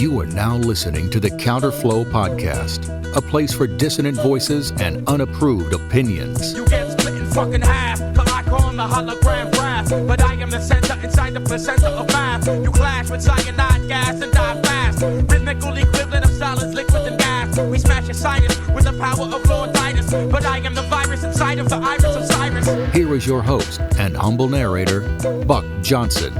You are now listening to the Counterflow podcast, a place for dissonant voices and unapproved opinions. You get split in fucking half, but I call the hologram graph. But I am the center inside the placenta of math. You clash with cyanide gas and die fast. Rhythmical equivalent of solids, liquid and gas. We smash your sinus with the power of Lord Titus. But I am the virus inside of the iris of Cyrus. Here is your host and humble narrator, Buck Johnson.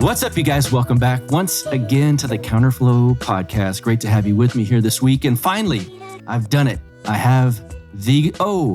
What's up, you guys? Welcome back once again to the Counterflow podcast. Great to have you with me here this week. And finally, I've done it. I have the,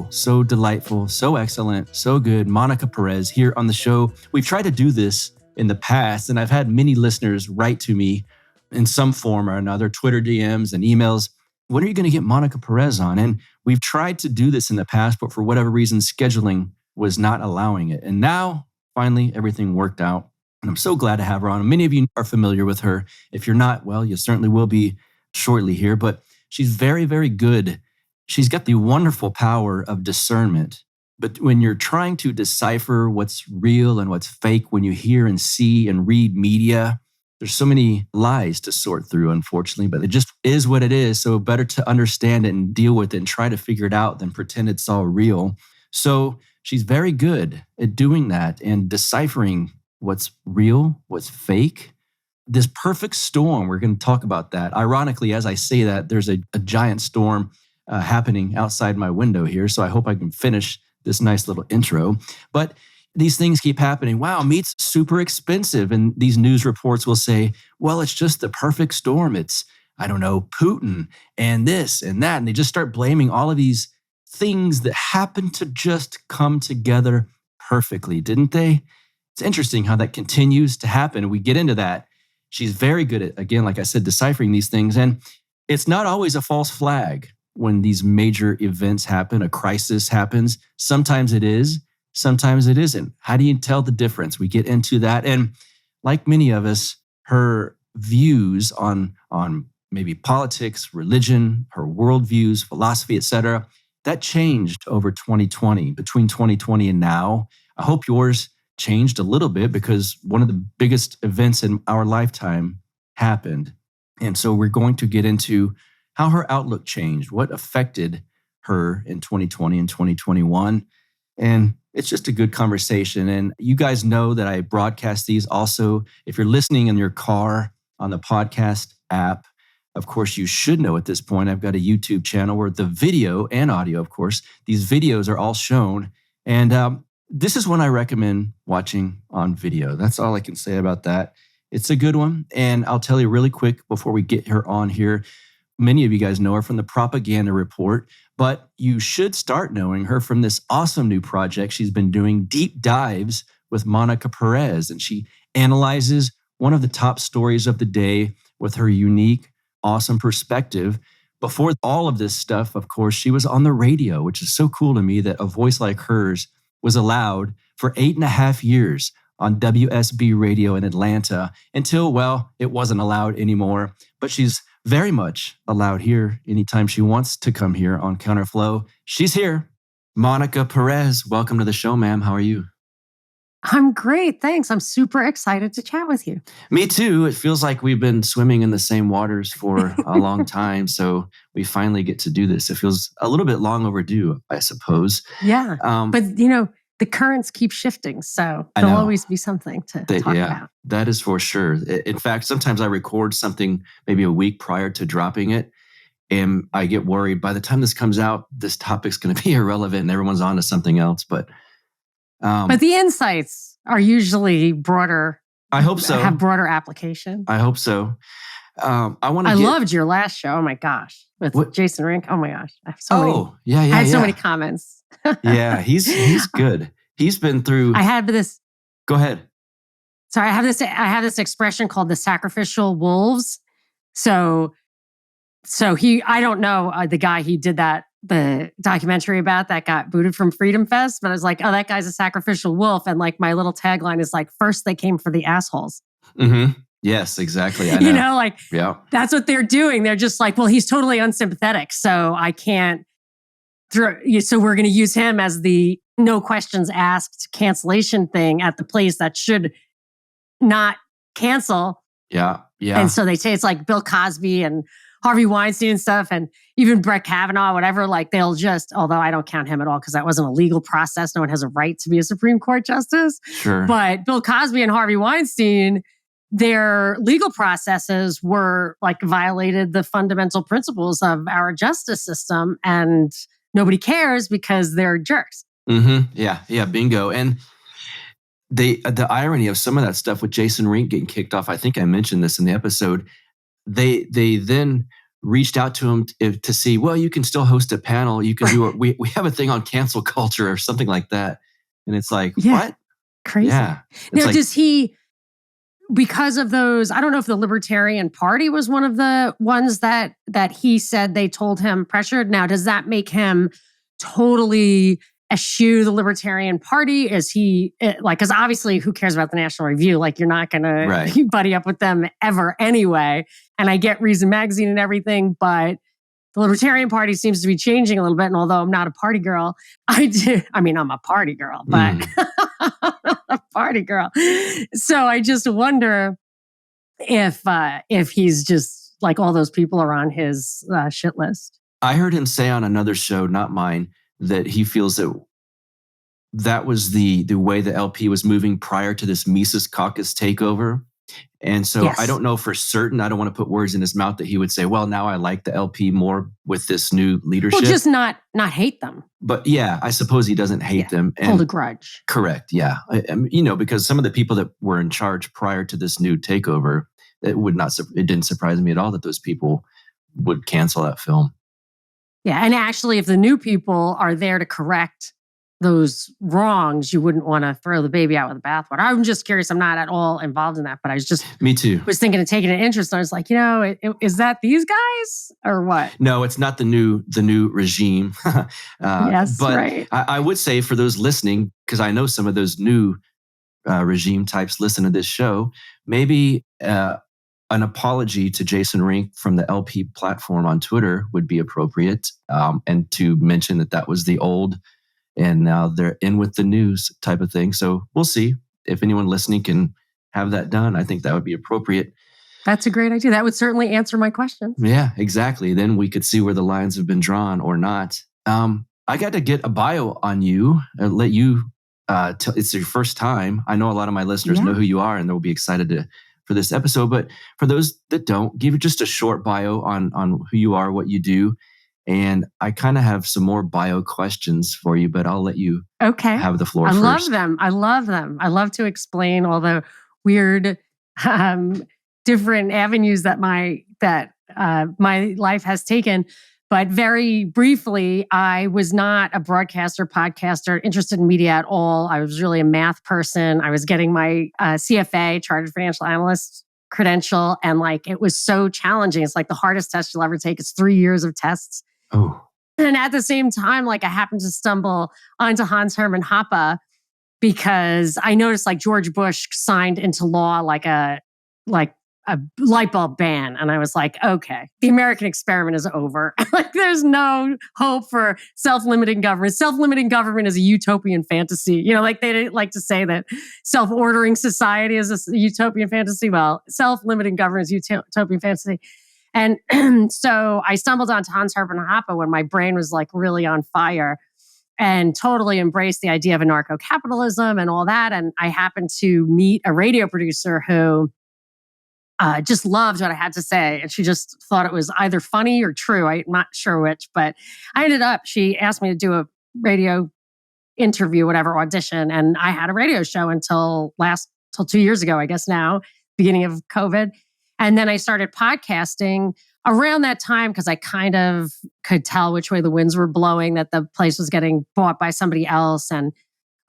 so delightful, so excellent, so good, Monica Perez here on the show. We've tried to do this in the past, and I've had many listeners write to me in some form or another, Twitter DMs and emails. When are you going to get Monica Perez on? And we've tried to do this in the past, but for whatever reason, scheduling was not allowing it. And now, finally, everything worked out. And I'm so glad to have her on. Many of you are familiar with her. If you're not, well, you certainly will be shortly here. But she's very, very good. She's got the wonderful power of discernment. But when you're trying to decipher what's real and what's fake, when you hear and see and read media, there's so many lies to sort through, unfortunately. But it just is what it is. So better to understand it and deal with it and try to figure it out than pretend it's all real. So she's very good at doing that and deciphering what's real, what's fake. This perfect storm, we're going to talk about that. Ironically, as I say that, there's a giant storm happening outside my window here. So I hope I can finish this nice little intro. But these things keep happening. Wow, meat's super expensive. And these news reports will say, well, it's just the perfect storm. It's, I don't know, Putin and this and that. And they just start blaming all of these things that happen to just come together perfectly, didn't they? It's interesting how that continues to happen. We get into that. She's very good at, again, like I said, deciphering these things. And it's not always a false flag when these major events happen, a crisis happens. Sometimes it is, sometimes it isn't. How do you tell the difference? We get into that. And like many of us, her views on maybe politics, religion, her worldviews, philosophy, etc., that changed over 2020, between 2020 and now. I hope yours changed a little bit because one of the biggest events in our lifetime happened. And so we're going to get into how her outlook changed, what affected her in 2020 and 2021. And it's just a good conversation. And you guys know that I broadcast these also. If you're listening in your car on the podcast app, of course, you should know at this point, I've got a YouTube channel where the video and audio, of course, these videos are all shown. And this is one I recommend watching on video. That's all I can say about that. It's a good one. And I'll tell you really quick before we get her on here. Many of you guys know her from the Propaganda Report, but you should start knowing her from this awesome new project she's been doing, Deep Dives with Monica Perez. And she analyzes one of the top stories of the day with her unique, awesome perspective. Before all of this stuff, of course, she was on the radio, which is so cool to me that a voice like hers was allowed for 8.5 years on WSB Radio in Atlanta until, well, it wasn't allowed anymore. But she's very much allowed here anytime she wants to come here on Counterflow. She's here. Monica Perez, welcome to the show, ma'am. How are you? I'm great, thanks. I'm super excited to chat with you. Me too. It feels like we've been swimming in the same waters for a long time. So we finally get to do this. It feels a little bit long overdue, I suppose. Yeah, but you know, the currents keep shifting. So there'll always be something to talk about. That is for sure. In fact, sometimes I record something maybe a week prior to dropping it. And I get worried by the time this comes out, this topic's going to be irrelevant and everyone's on to something else. But the insights are usually broader. I hope so. Have broader application. I hope so. I loved your last show. Oh my gosh, with Jason Rink. Oh my gosh, I have so many. I had so many comments. Yeah, he's good. He's been through. I had this. Go ahead. Sorry, I have this expression called the sacrificial wolves. So I don't know the guy he did the documentary about that got booted from Freedom Fest, but I was like, oh, that guy's a sacrificial wolf. And like my little tagline is like, first they came for the assholes. Mm-hmm. Yes, exactly. I know. That's what they're doing. They're just like, well, he's totally unsympathetic. So I can't so we're going to use him as the no questions asked cancellation thing at the place that should not cancel Yeah. Yeah. And so they say it's like Bill Cosby and Harvey Weinstein and stuff, and even Brett Kavanaugh, whatever, like they'll just, although I don't count him at all because that wasn't a legal process. No one has a right to be a Supreme Court justice. Sure. But Bill Cosby and Harvey Weinstein, their legal processes were like violated the fundamental principles of our justice system, and nobody cares because they're jerks. Mm-hmm. Yeah. Yeah. Bingo. And the irony of some of that stuff with Jason Rink getting kicked off, I think I mentioned this in the episode. They then reached out to him to see, well, you can still host a panel. You can do we have a thing on cancel culture or something like that. And it's like, what? Crazy. Yeah. Now, like, does he, because of those, I don't know if the Libertarian Party was one of the ones that he said they told him pressured. Now, does that make him totally eschew the Libertarian Party? Is he like, because obviously who cares about the National Review? Like you're not going to buddy up with them ever anyway. And I get Reason Magazine and everything, but the Libertarian Party seems to be changing a little bit. And although I'm not a party girl, I'm a party girl, but a party girl. So I just wonder if he's just like all those people are on his shit list. I heard him say on another show, not mine, that he feels that was the way the LP was moving prior to this Mises Caucus takeover. And so I don't know for certain, I don't want to put words in his mouth that he would say, well, now I like the LP more with this new leadership. Well, just not hate them. But yeah, I suppose he doesn't hate them. And hold a grudge. Correct, yeah. Because some of the people that were in charge prior to this new takeover, it didn't surprise me at all that those people would cancel that film. Yeah, and actually, if the new people are there to correct those wrongs, you wouldn't want to throw the baby out with the bathwater. I'm just curious. I'm not at all involved in that, but I was just me too. Was thinking of taking an interest. And I was like, is that these guys or what? No, it's not the new regime. Yes, but right. I would say for those listening, because I know some of those new regime types listen to this show, maybe an apology to Jason Rink from the LP platform on Twitter would be appropriate, and to mention that was the old and now they're in with the news type of thing. So we'll see if anyone listening can have that done. I think that would be appropriate. That's a great idea. That would certainly answer my question. Yeah, exactly. Then we could see where the lines have been drawn or not. I got to get a bio on you. Let you, it's your first time. I know a lot of my listeners know who you are and they'll be excited for this episode. But for those that don't, give just a short bio on who you are, what you do. And I kind of have some more bio questions for you, but I'll let you have the floor first. I love them. I love to explain all the weird, different avenues that my life has taken. But very briefly, I was not a broadcaster, podcaster, interested in media at all. I was really a math person. I was getting my CFA, Chartered Financial Analyst credential. And it was so challenging. It's like the hardest test you'll ever take. It's 3 years of tests. Oh. And at the same time, I happened to stumble onto Hans Hermann Hoppe because I noticed George Bush signed into law a light bulb ban. And I was like, okay, the American experiment is over. There's no hope for self-limiting government. Self-limiting government is a utopian fantasy. They like to say that self-ordering society is a utopian fantasy. Well, self-limiting government is a utopian fantasy. And so I stumbled onto Hans Hermann Hoppe when my brain was really on fire and totally embraced the idea of anarcho-capitalism and all that. And I happened to meet a radio producer who just loved what I had to say. And she just thought it was either funny or true. I'm not sure which, but she asked me to do a radio interview, whatever, audition. And I had a radio show until 2 years ago, I guess now, beginning of COVID. And then I started podcasting around that time because I kind of could tell which way the winds were blowing, that the place was getting bought by somebody else. And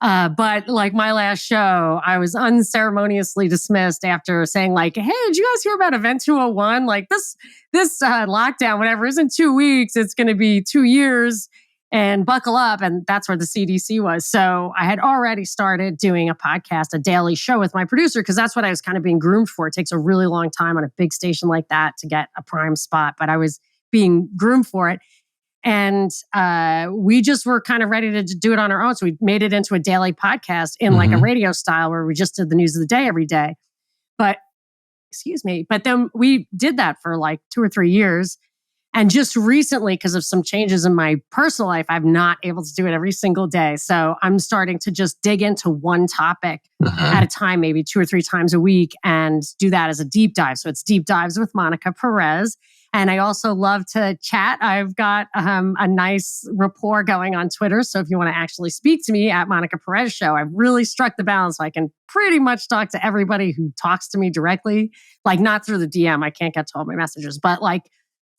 but my last show, I was unceremoniously dismissed after saying hey, did you guys hear about Event 201? This lockdown, whatever, isn't 2 weeks. It's going to be 2 years and buckle up. And that's where the CDC was. So I had already started doing a podcast, a daily show with my producer, because that's what I was kind of being groomed for. It takes a really long time on a big station like that to get a prime spot, but I was being groomed for it. And we just were kind of ready to do it on our own. So we made it into a daily podcast in a radio style where we just did the news of the day every day. But excuse me. But then we did that for like 2 or 3 years. And just recently, because of some changes in my personal life, I'm not able to do it every single day. So I'm starting to just dig into one topic at a time, maybe 2 or 3 times a week, and do that as a deep dive. So it's deep dives with Monica Perez. And I also love to chat. I've got a nice rapport going on Twitter. So if you want to actually speak to me at Monica Perez Show, I've really struck the balance. So I can pretty much talk to everybody who talks to me directly, like not through the DM. I can't get to all my messages, but like,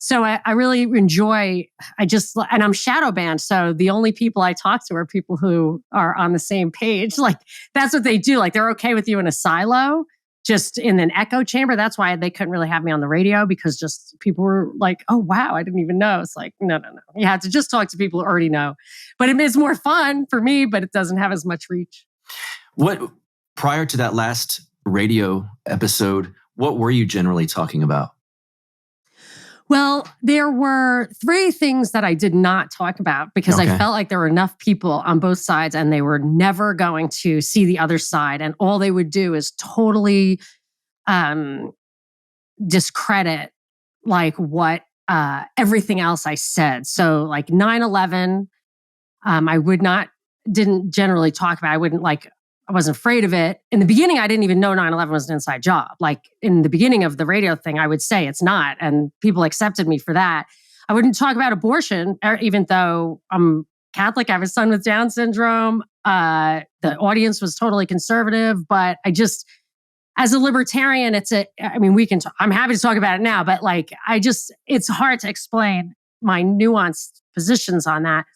so I really enjoy, and I'm shadow banned. So the only people I talk to are people who are on the same page. Like that's what they do. Like they're okay with you in a silo, just in an echo chamber. That's why they couldn't really have me on the radio, because just people were like, oh, wow, I didn't even know. It's like, no. You have to just talk to people who already know. But it is more fun for me, but it doesn't have as much reach. Prior to that last radio episode, what were you generally talking about? Well, there were 3 things that I did not talk about because I felt like there were enough people on both sides and they were never going to see the other side. And all they would do is totally discredit like what everything else I said. So like 9/11, didn't generally talk about. I wasn't afraid of it. In the beginning, I didn't even know 9/11 was an inside job. Like in the beginning of the radio thing, I would say it's not. And people accepted me for that. I wouldn't talk about abortion, even though I'm Catholic. I have a son with Down syndrome. The audience was totally conservative, but I just, as a libertarian, I'm happy to talk about it now, but like, it's hard to explain my nuanced positions on that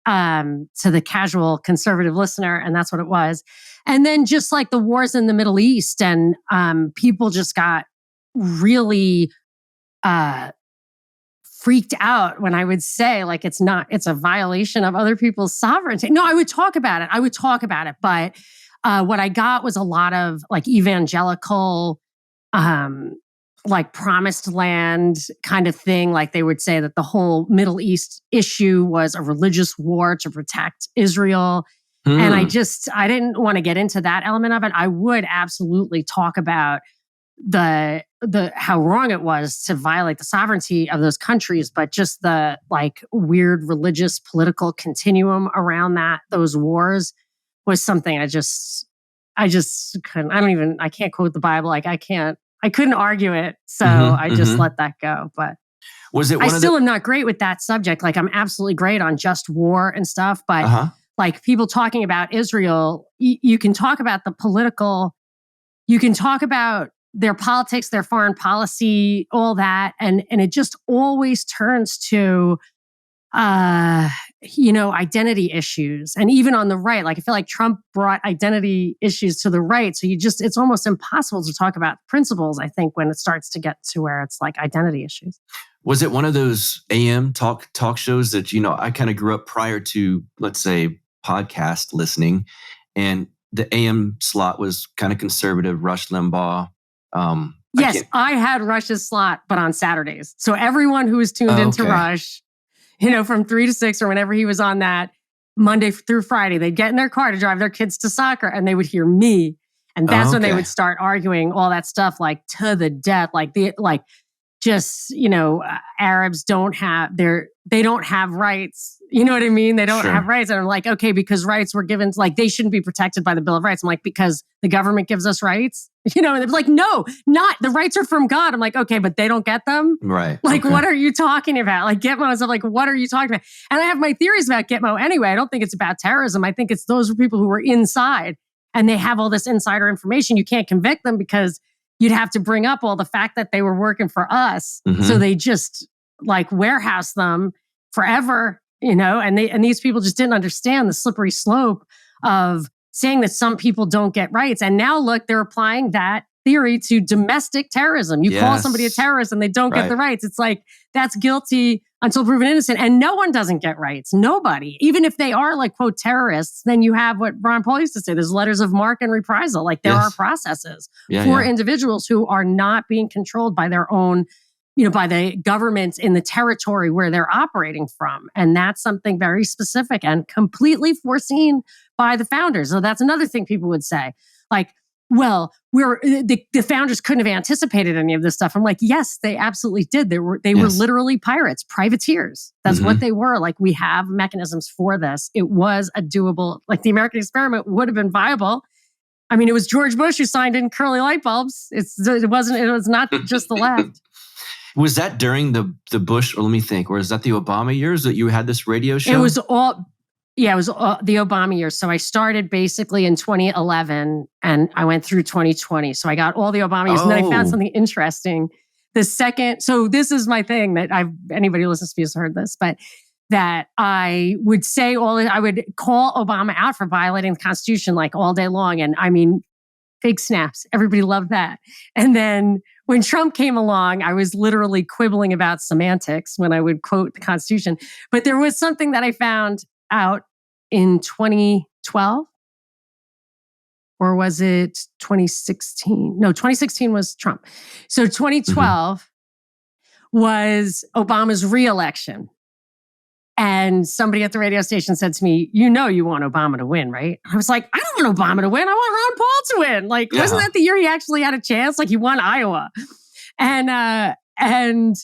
to the casual conservative listener. And that's what it was. And then just like the wars in the Middle East, and people just got really freaked out when I would say like, it's a violation of other people's sovereignty. No, I would talk about it. But what I got was a lot of like evangelical, like promised land kind of thing. Like they would say that the whole Middle East issue was a religious war to protect Israel. And I didn't want to get into that element of it. I would absolutely talk about the how wrong it was to violate the sovereignty of those countries, but just the like weird religious political continuum around those wars was something I just couldn't. I can't quote the Bible. Like I couldn't argue it. So I just let that go. But was it? I still am not great with that subject. Like I'm absolutely great on just war and stuff, but like people talking about Israel, you can talk about the political, you can talk about their politics, their foreign policy, all that. And it just always turns to, identity issues. And even on the right, like I feel like Trump brought identity issues to the right. So it's almost impossible to talk about principles, I think, when it starts to get to where it's like identity issues. Was it one of those AM talk shows that, I kind of grew up prior to, let's say, podcast listening, and the AM slot was kind of conservative, Rush Limbaugh. Yes, I had Rush's slot, but on Saturdays. So everyone who was tuned into Rush, from 3 to 6 or whenever he was on that, Monday through Friday, they'd get in their car to drive their kids to soccer and they would hear me. And that's when they would start arguing all that stuff like to the death, Arabs they don't have rights. You know what I mean? They don't have rights. And I'm like, okay, because rights were given, like they shouldn't be protected by the Bill of Rights. I'm like, because the government gives us rights, and they're like, no, not the rights are from God. I'm like, okay, but they don't get them. Right. Like, what are you talking about? Like Gitmo, I'm like, what are you talking about? And I have my theories about Gitmo anyway. I don't think it's about terrorism. I think it's those were people who were inside and they have all this insider information. You can't convict them because you'd have to bring up all the fact that they were working for us. So they just like warehouse them forever, and these people just didn't understand the slippery slope of saying that some people don't get rights. And now look, they're applying that theory to domestic terrorism. You call somebody a terrorist and they don't get the rights. It's like, that's guilty until proven innocent. And no one doesn't get rights. Nobody. Even if they are like, quote, terrorists, then you have what Ron Paul used to say, there's letters of marque and reprisal. Like there are processes for individuals who are not being controlled by their own, by the government in the territory where they're operating from. And that's something very specific and completely foreseen by the founders. So that's another thing people would say. Like, well, the founders couldn't have anticipated any of this stuff. I'm like, yes, they absolutely did. They were literally pirates, privateers. That's what they were. Like, we have mechanisms for this. It was a doable, like the American experiment would have been viable. I mean, it was George Bush who signed in curly light bulbs. It was not just the left. Was that during the Bush, or let me think, or is that the Obama years that you had this radio show? It was all the Obama years. So I started basically in 2011 and I went through 2020. So I got all the Obama years. And then I found something interesting. So this is my thing that anybody who listens to me has heard this, but that I would say I would call Obama out for violating the Constitution like all day long. And I mean, big snaps. Everybody loved that. And then when Trump came along, I was literally quibbling about semantics when I would quote the Constitution. But there was something that I found out in 2012, or was it 2016? No, 2016 was Trump. So 2012 was Obama's re-election. And somebody at the radio station said to me, you want Obama to win, right? I was like, I don't want Obama to win. I want Ron Paul to win. Like, wasn't that the year he actually had a chance? Like, he won Iowa. And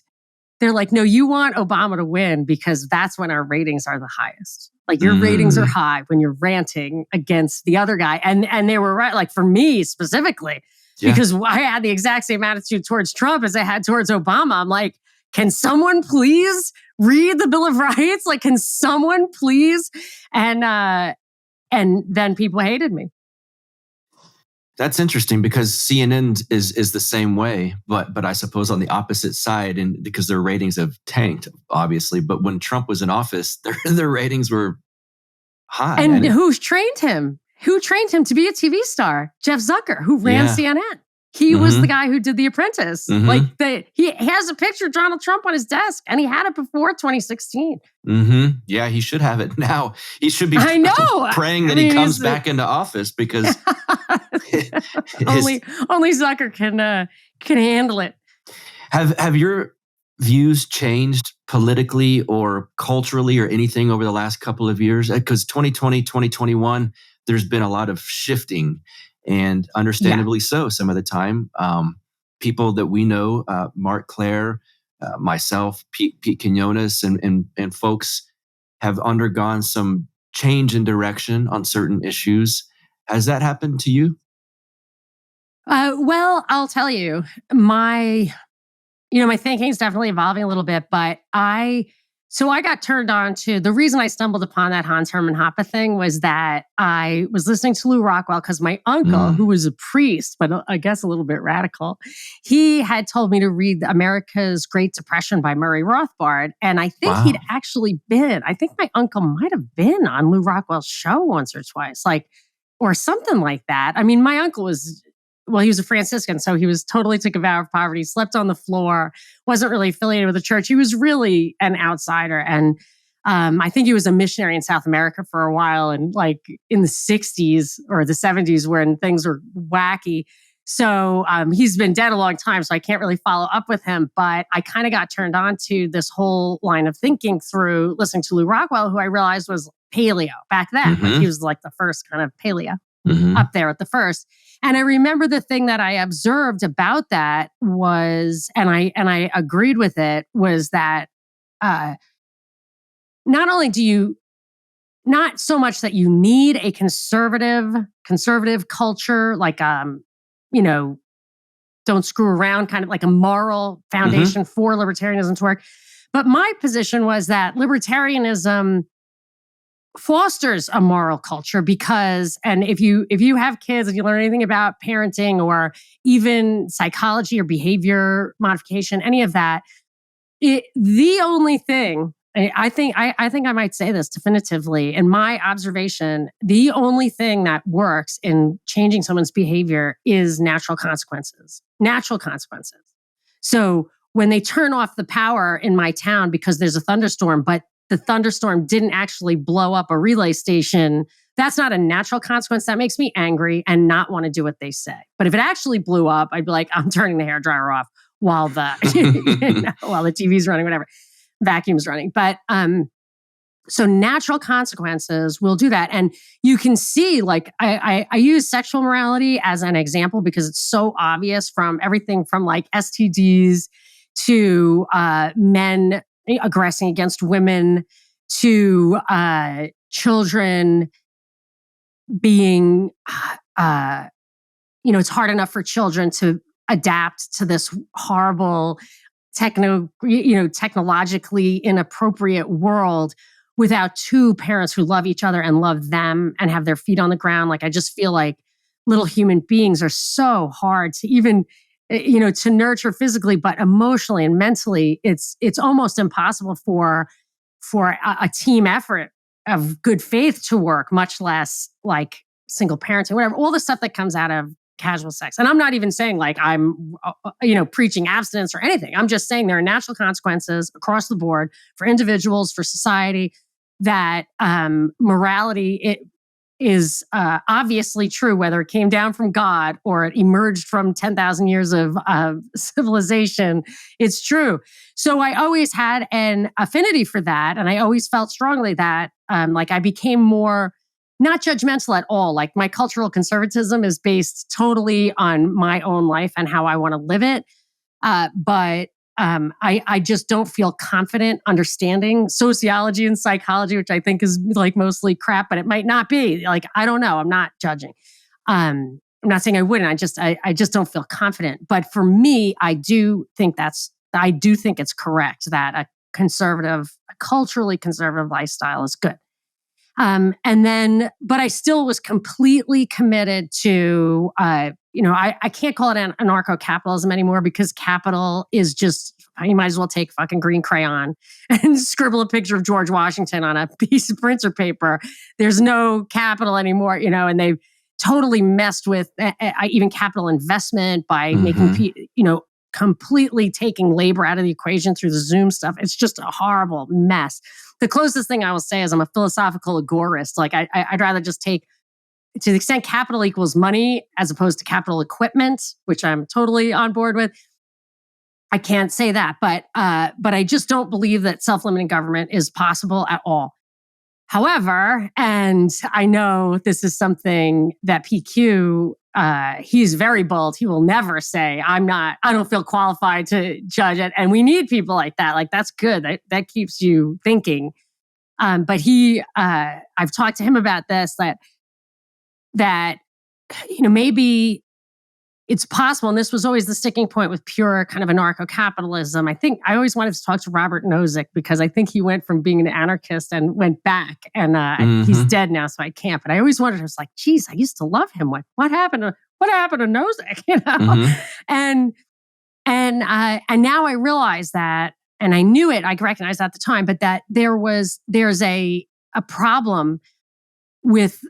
they're like, no, you want Obama to win because that's when our ratings are the highest. Like, your ratings are high when you're ranting against the other guy. And they were right. Like, for me specifically, because I had the exact same attitude towards Trump as I had towards Obama. I'm like, can someone please read the Bill of Rights? Like, can someone please? And then people hated me. That's interesting because CNN is the same way, but I suppose on the opposite side, and because their ratings have tanked, obviously. But when Trump was in office, their ratings were high. And who trained him? Who trained him to be a TV star? Jeff Zucker, who ran CNN. He was the guy who did The Apprentice. Like, he has a picture of Donald Trump on his desk, and he had it before 2016. Yeah, he should have it now. He should be praying that he comes back into office because only Zucker can handle it. Have your views changed politically or culturally or anything over the last couple of years? Because 2020, 2021, there's been a lot of shifting. And understandably so, some of the time. People that we know, Mark Claire, myself, Pete Quinones, and folks have undergone some change in direction on certain issues. Has that happened to you? Well, I'll tell you, my thinking is definitely evolving a little bit, but I got turned on to, the reason I stumbled upon that Hans Hermann Hoppe thing was that I was listening to Lou Rockwell because my uncle, who was a priest, but I guess a little bit radical, he had told me to read America's Great Depression by Murray Rothbard. And I think he'd actually I think my uncle might have been on Lou Rockwell's show once or twice, or something like that. I mean, my uncle he was a Franciscan, so he was totally took a vow of poverty, slept on the floor, wasn't really affiliated with the church. He was really an outsider. And I think he was a missionary in South America for a while, and like in the 60s or the 70s when things were wacky. So he's been dead a long time, so I can't really follow up with him. But I kind of got turned on to this whole line of thinking through listening to Lou Rockwell, who I realized was paleo back then. Like, he was like the first kind of paleo. Up there at the first. And I remember the thing that I observed about that was, and I agreed with it, was that not only do you, not so much that you need a conservative culture, like, don't screw around, kind of like a moral foundation for libertarianism to work. But my position was that libertarianism fosters a moral culture because, and if you have kids and you learn anything about parenting or even psychology or behavior modification, any of that, the only thing, I think I might say this definitively, in my observation, the only thing that works in changing someone's behavior is natural consequences. So when they turn off the power in my town because there's a thunderstorm, but the thunderstorm didn't actually blow up a relay station, that's not a natural consequence. That makes me angry and not want to do what they say. But if it actually blew up, I'd be like, I'm turning the hairdryer off while the while the TV's running, whatever, vacuum's running. But So natural consequences will do that. And you can see, like, I use sexual morality as an example because it's so obvious, from everything from like STDs to men aggressing against women to children being, it's hard enough for children to adapt to this horrible technologically inappropriate world without two parents who love each other and love them and have their feet on the ground. Like, I just feel like little human beings are so hard to even, to nurture physically, but emotionally and mentally, it's almost impossible for a team effort of good faith to work, much less like single parenting, whatever, all the stuff that comes out of casual sex. And I'm not even saying like I'm, preaching abstinence or anything. I'm just saying there are natural consequences across the board for individuals, for society, that morality, it is obviously true, whether it came down from God or it emerged from 10,000 years of civilization. It's true. So I always had an affinity for that. And I always felt strongly that I became more not judgmental at all. Like, my cultural conservatism is based totally on my own life and how I want to live it. But I just don't feel confident understanding sociology and psychology, which I think is like mostly crap, but it might not be. Like, I don't know. I'm not judging. I'm not saying I wouldn't. I just don't feel confident. But for me, I do think it's correct that a culturally conservative lifestyle is good. But I still was completely committed to, I can't call it anarcho-capitalism anymore, because capital is just, you might as well take fucking green crayon and scribble a picture of George Washington on a piece of printer paper. There's no capital anymore, and they've totally messed with even capital investment by making, completely taking labor out of the equation through the Zoom stuff. It's just a horrible mess. The closest thing I will say is I'm a philosophical agorist. Like, I'd rather just take, to the extent capital equals money as opposed to capital equipment, which I'm totally on board with. I can't say that, but I just don't believe that self-limiting government is possible at all. However, and I know this is something that PQ, he's very bold. He will never say, I don't feel qualified to judge it. And we need people like that. Like, that's good. That keeps you thinking. But I've talked to him about this, that maybe it's possible. And this was always the sticking point with pure kind of anarcho-capitalism. I think I always wanted to talk to Robert Nozick, because I think he went from being an anarchist and went back, and he's dead now, so I can't. But I always wondered, I was like, geez, I used to love him. What happened to Nozick? And now I realize that, and I knew it, I recognized at the time, but that there's a problem with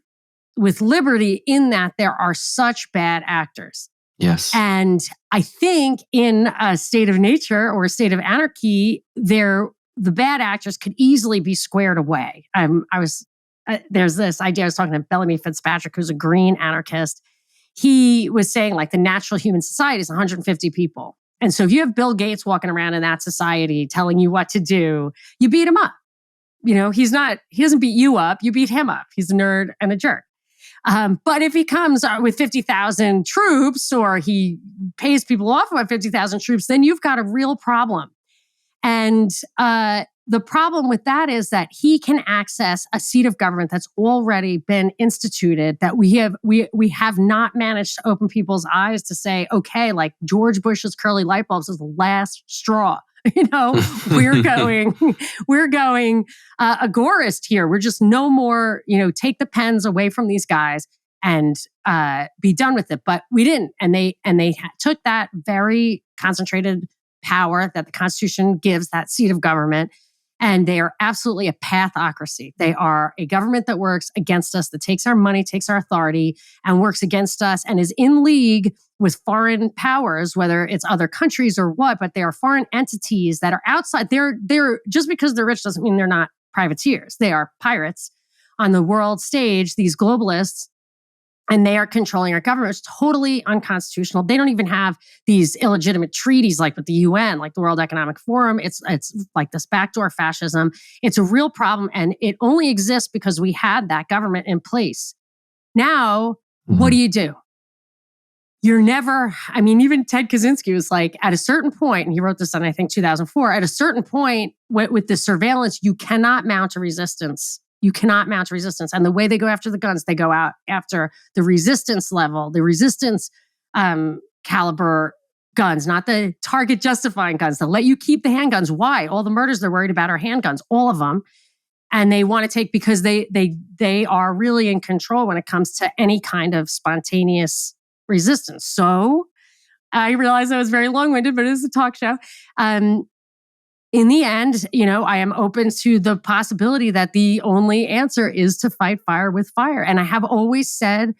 liberty, in that there are such bad actors. Yes. And I think in a state of nature or a state of anarchy, the bad actors could easily be squared away. There's this idea, I was talking to Bellamy Fitzpatrick, who's a green anarchist. He was saying, like, the natural human society is 150 people. And so if you have Bill Gates walking around in that society telling you what to do, you beat him up. He doesn't beat you up, you beat him up. He's a nerd and a jerk. But if he comes with 50,000 troops, or he pays people off with 50,000 troops, then you've got a real problem. And the problem with that is that he can access a seat of government that's already been instituted, that we have not managed to open people's eyes to say, okay, like, George Bush's curly light bulbs is the last straw. We're going agorist here. We're just no more, take the pens away from these guys and be done with it. But we didn't. And they took that very concentrated power that the Constitution gives, that seat of government, and they are absolutely a pathocracy. They are a government that works against us, that takes our money, takes our authority, and works against us, and is in league with foreign powers, whether it's other countries or what, but they are foreign entities that are outside. They're just because they're rich doesn't mean they're not privateers. They are pirates on the world stage, these globalists, and they are controlling our government. It's totally unconstitutional. They don't even have these illegitimate treaties like with the UN, like the World Economic Forum. It's like this backdoor fascism. It's a real problem, and it only exists because we had that government in place. Now, what do? You're never, I mean, even Ted Kaczynski was like, at a certain point, and he wrote this in, I think, 2004, at a certain point with the surveillance, you cannot mount a resistance. You cannot mount resistance. And the way they go after the guns, they go out after the resistance level, the resistance caliber guns, not the target justifying guns. They'll let you keep the handguns. Why? All the murders they're worried about are handguns, all of them. And they want to take, because they are really in control when it comes to any kind of spontaneous resistance. So I realize I was very long-winded, but it is a talk show. In the end, I am open to the possibility that the only answer is to fight fire with fire. And I have always said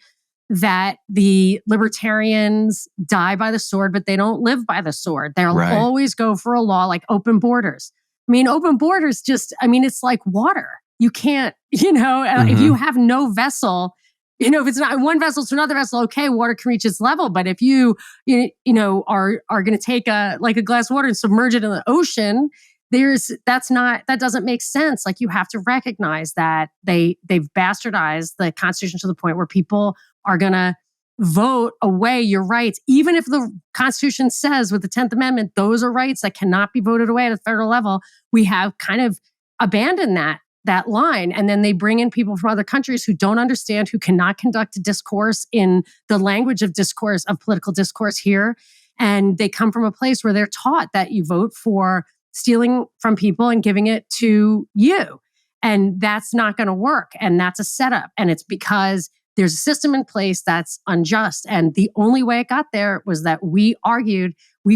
that the libertarians die by the sword, but they don't live by the sword. They'll always go for a law like open borders. I mean, open borders it's like water. You can't, if you have no vessel, if it's not one vessel to another vessel, okay, water can reach its level. But if you are going to take a glass of water and submerge it in the ocean, that doesn't make sense. Like, you have to recognize that they've bastardized the Constitution to the point where people are going to vote away your rights. Even if the Constitution says with the 10th Amendment, those are rights that cannot be voted away at a federal level, we have kind of abandoned that line. And then they bring in people from other countries who don't understand, who cannot conduct a discourse in the language of discourse, of political discourse here. And they come from a place where they're taught that you vote for stealing from people and giving it to you. And that's not going to work. And that's a setup. And it's because there's a system in place that's unjust. And the only way it got there was that we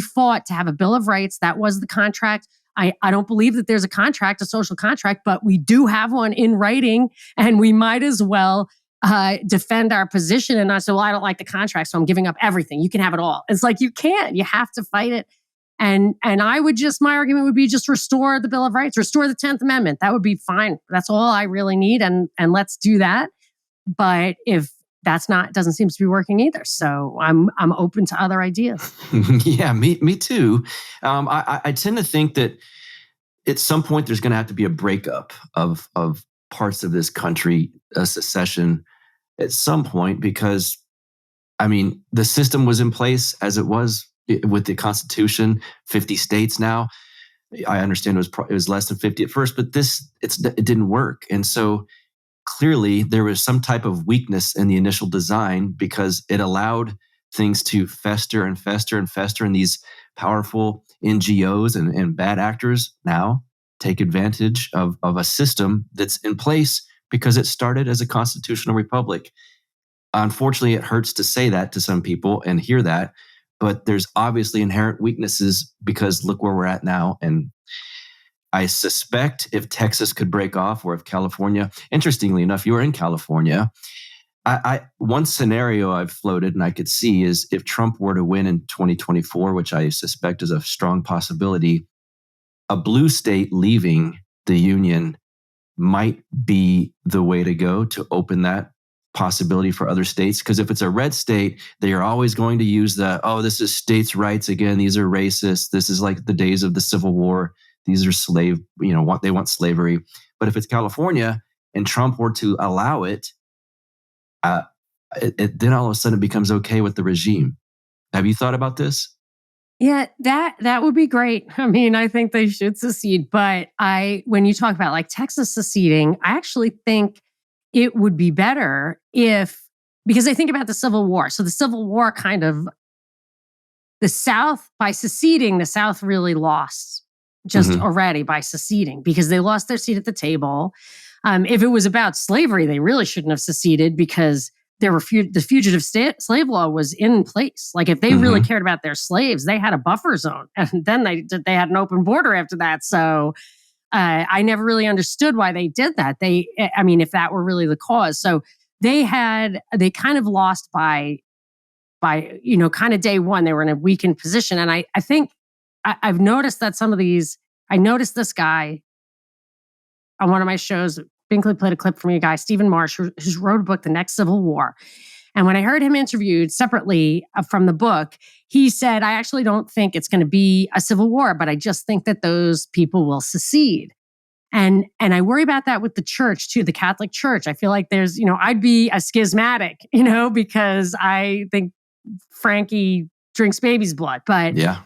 fought to have a Bill of Rights. That was the contract. I don't believe that there's a contract, a social contract, but we do have one in writing, and we might as well defend our position and not say, well, I don't like the contract, so I'm giving up everything. You can have it all. It's like, you can't. You have to fight it. And my argument would be just restore the Bill of Rights, restore the 10th Amendment. That would be fine. That's all I really need. And let's do that. But if that's doesn't seem to be working either. So I'm open to other ideas. Yeah, me too. I tend to think that at some point there's going to have to be a breakup of parts of this country, a secession at some point, because the system was in place as it was with the Constitution, 50 states now. I understand it was less than 50 at first, but it didn't work. And so clearly there was some type of weakness in the initial design, because it allowed things to fester and fester and fester, and these powerful NGOs and bad actors now take advantage of a system that's in place because it started as a constitutional republic. Unfortunately, it hurts to say that to some people and hear that, but there's obviously inherent weaknesses, because look where we're at now. And I suspect if Texas could break off, or if California, interestingly enough, you were in California. One scenario I've floated and I could see is if Trump were to win in 2024, which I suspect is a strong possibility, a blue state leaving the union might be the way to go to open that possibility for other states. Because if it's a red state, they are always going to use this is states' rights again. These are racist. This is like the days of the Civil War. These are they want slavery. But if it's California and Trump were to allow it, then all of a sudden it becomes okay with the regime. Have you thought about this? Yeah, that would be great. I think they should secede. But when you talk about like Texas seceding, I actually think it would be better because I think about the Civil War. So the Civil War the South, by seceding, the South really lost already by seceding, because they lost their seat at the table. If it was about slavery, they really shouldn't have seceded, because the fugitive slave law was in place. Like, if they really cared about their slaves, they had a buffer zone, and then they had an open border after that. So I never really understood why they did that. If that were really the cause. So they kind of lost by kind of day one. They were in a weakened position. And I think I've noticed that I noticed this guy on one of my shows. Binkley played a clip from you guy, Stephen Marsh, who wrote a book, The Next Civil War. And when I heard him interviewed separately from the book, he said, I actually don't think it's going to be a civil war, but I just think that those people will secede. And I worry about that with the church too, the Catholic Church. I feel like there's, I'd be a schismatic, because I think Frankie drinks baby's blood. But yeah.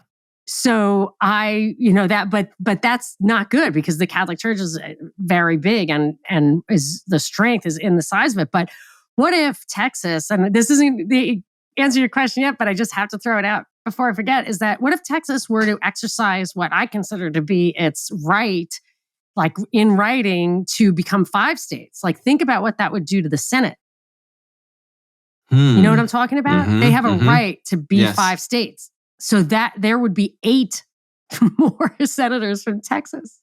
So but that's not good because the Catholic Church is very big and is the strength is in the size of it. But what if Texas, and this isn't the answer to your question yet, but I just have to throw it out before I forget, is that what if Texas were to exercise what I consider to be its right, like in writing, to become 5 states? Like, think about what that would do to the Senate. You know what I'm talking about? Mm-hmm, they have a right to be 5 states. So that there would be 8 more senators from Texas.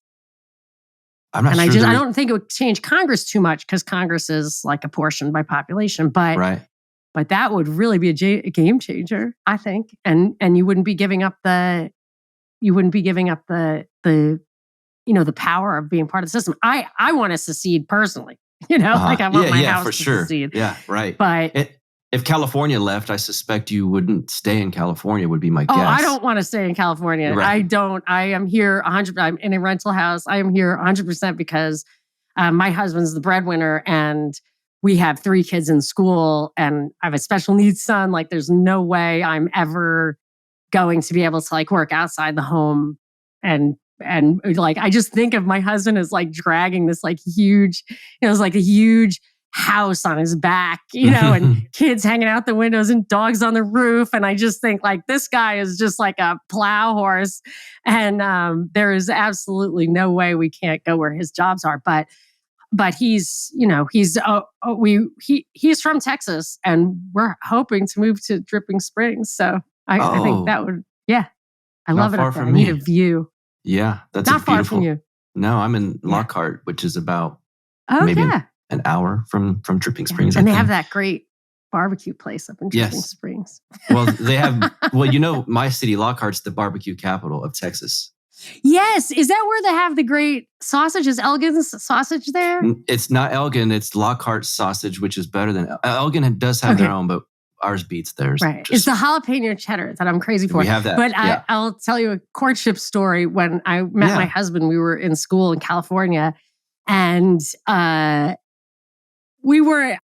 I'm not and sure. I don't think it would change Congress too much because Congress is like apportioned by population. But that would really be a game changer, I think. And you wouldn't be giving up the the power of being part of the system. I want to secede personally. Like I want my house for to sure. secede. Yeah, right. But if California left, I suspect you wouldn't stay in California, would be my guess. Oh, I don't want to stay in California. Right. I don't. I am here 100%. I'm in a rental house. I am here 100% because my husband's the breadwinner and we have 3 kids in school and I have a special needs son. Like there's no way I'm ever going to be able to like work outside the home. And like, I just think of my husband as like dragging this like huge, it was like a huge house on his back, and kids hanging out the windows and dogs on the roof. And I just think like this guy is just like a plow horse. And there is absolutely no way we can't go where his jobs are. But he's from Texas and we're hoping to move to Dripping Springs. So I think that would, I love it up there. I need a view. Yeah, that's not far from you. No, I'm in Lockhart, which is about maybe an hour from Dripping Springs. And they have that great barbecue place up in Dripping Springs. Well, they have, my city, Lockhart's the barbecue capital of Texas. Yes. Is that where they have the great sausage? Is Elgin's sausage there? It's not Elgin. It's Lockhart sausage, which is better than Elgin does have their own, but ours beats theirs. Right. It's the jalapeno cheddar that I'm crazy for. We have that. But I'll tell you a courtship story. When I met my husband, we were in school in California and I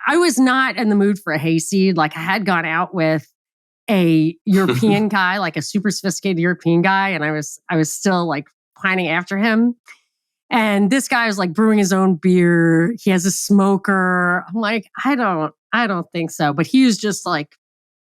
was not in the mood for a hayseed. Like I had gone out with a European guy, like a super sophisticated European guy. And I was still like pining after him. And this guy was like brewing his own beer. He has a smoker. I'm like, I don't think so. But he was just like,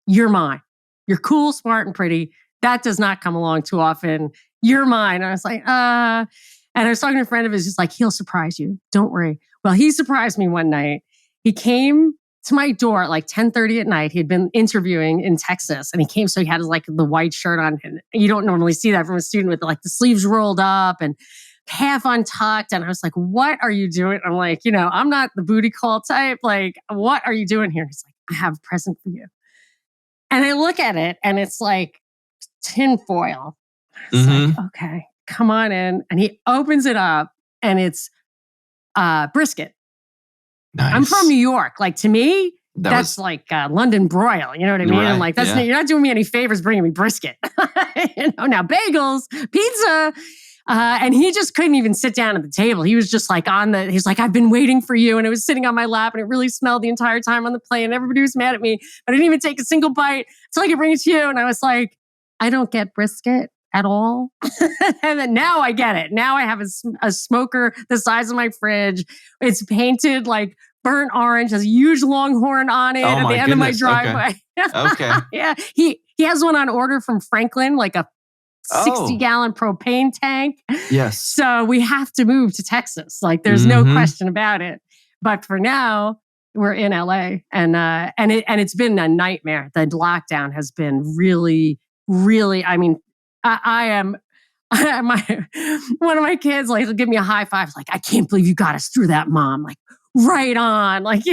you're mine. You're cool, smart, and pretty. That does not come along too often. You're mine. And I was like, And I was talking to a friend of his, just like, he'll surprise you. Don't worry. Well, he surprised me one night. He came to my door at like 10:30 at night. He had been interviewing in Texas and he came. So he had his like the white shirt on. And you don't normally see that from a student with like the sleeves rolled up and half untucked. And I was like, what are you doing? I'm like, I'm not the booty call type. Like, what are you doing here? He's like, I have a present for you. And I look at it and it's like tinfoil. It's like, okay, come on in. And he opens it up and it's brisket. Nice. I'm from New York. Like to me, that's like London broil. You know what I mean? Right, I'm like, you're not doing me any favors bringing me brisket. Now bagels, pizza. And he just couldn't even sit down at the table. He was just like he's like, I've been waiting for you. And it was sitting on my lap and it really smelled the entire time on the plane. And everybody was mad at me, but I didn't even take a single bite until I could bring it to you. And I was like, I don't get brisket at all. And then now I get it. Now I have a smoker the size of my fridge. It's painted like burnt orange, has a huge longhorn on it at the end of my driveway. Okay. Yeah. He has one on order from Franklin, like a 60-gallon propane tank. Yes. So we have to move to Texas. Like there's no question about it. But for now, we're in LA and it's been a nightmare. The lockdown has been really, really, I mean, one of my kids like will give me a high five. Like, I can't believe you got us through that, Mom. Like, right on. Like,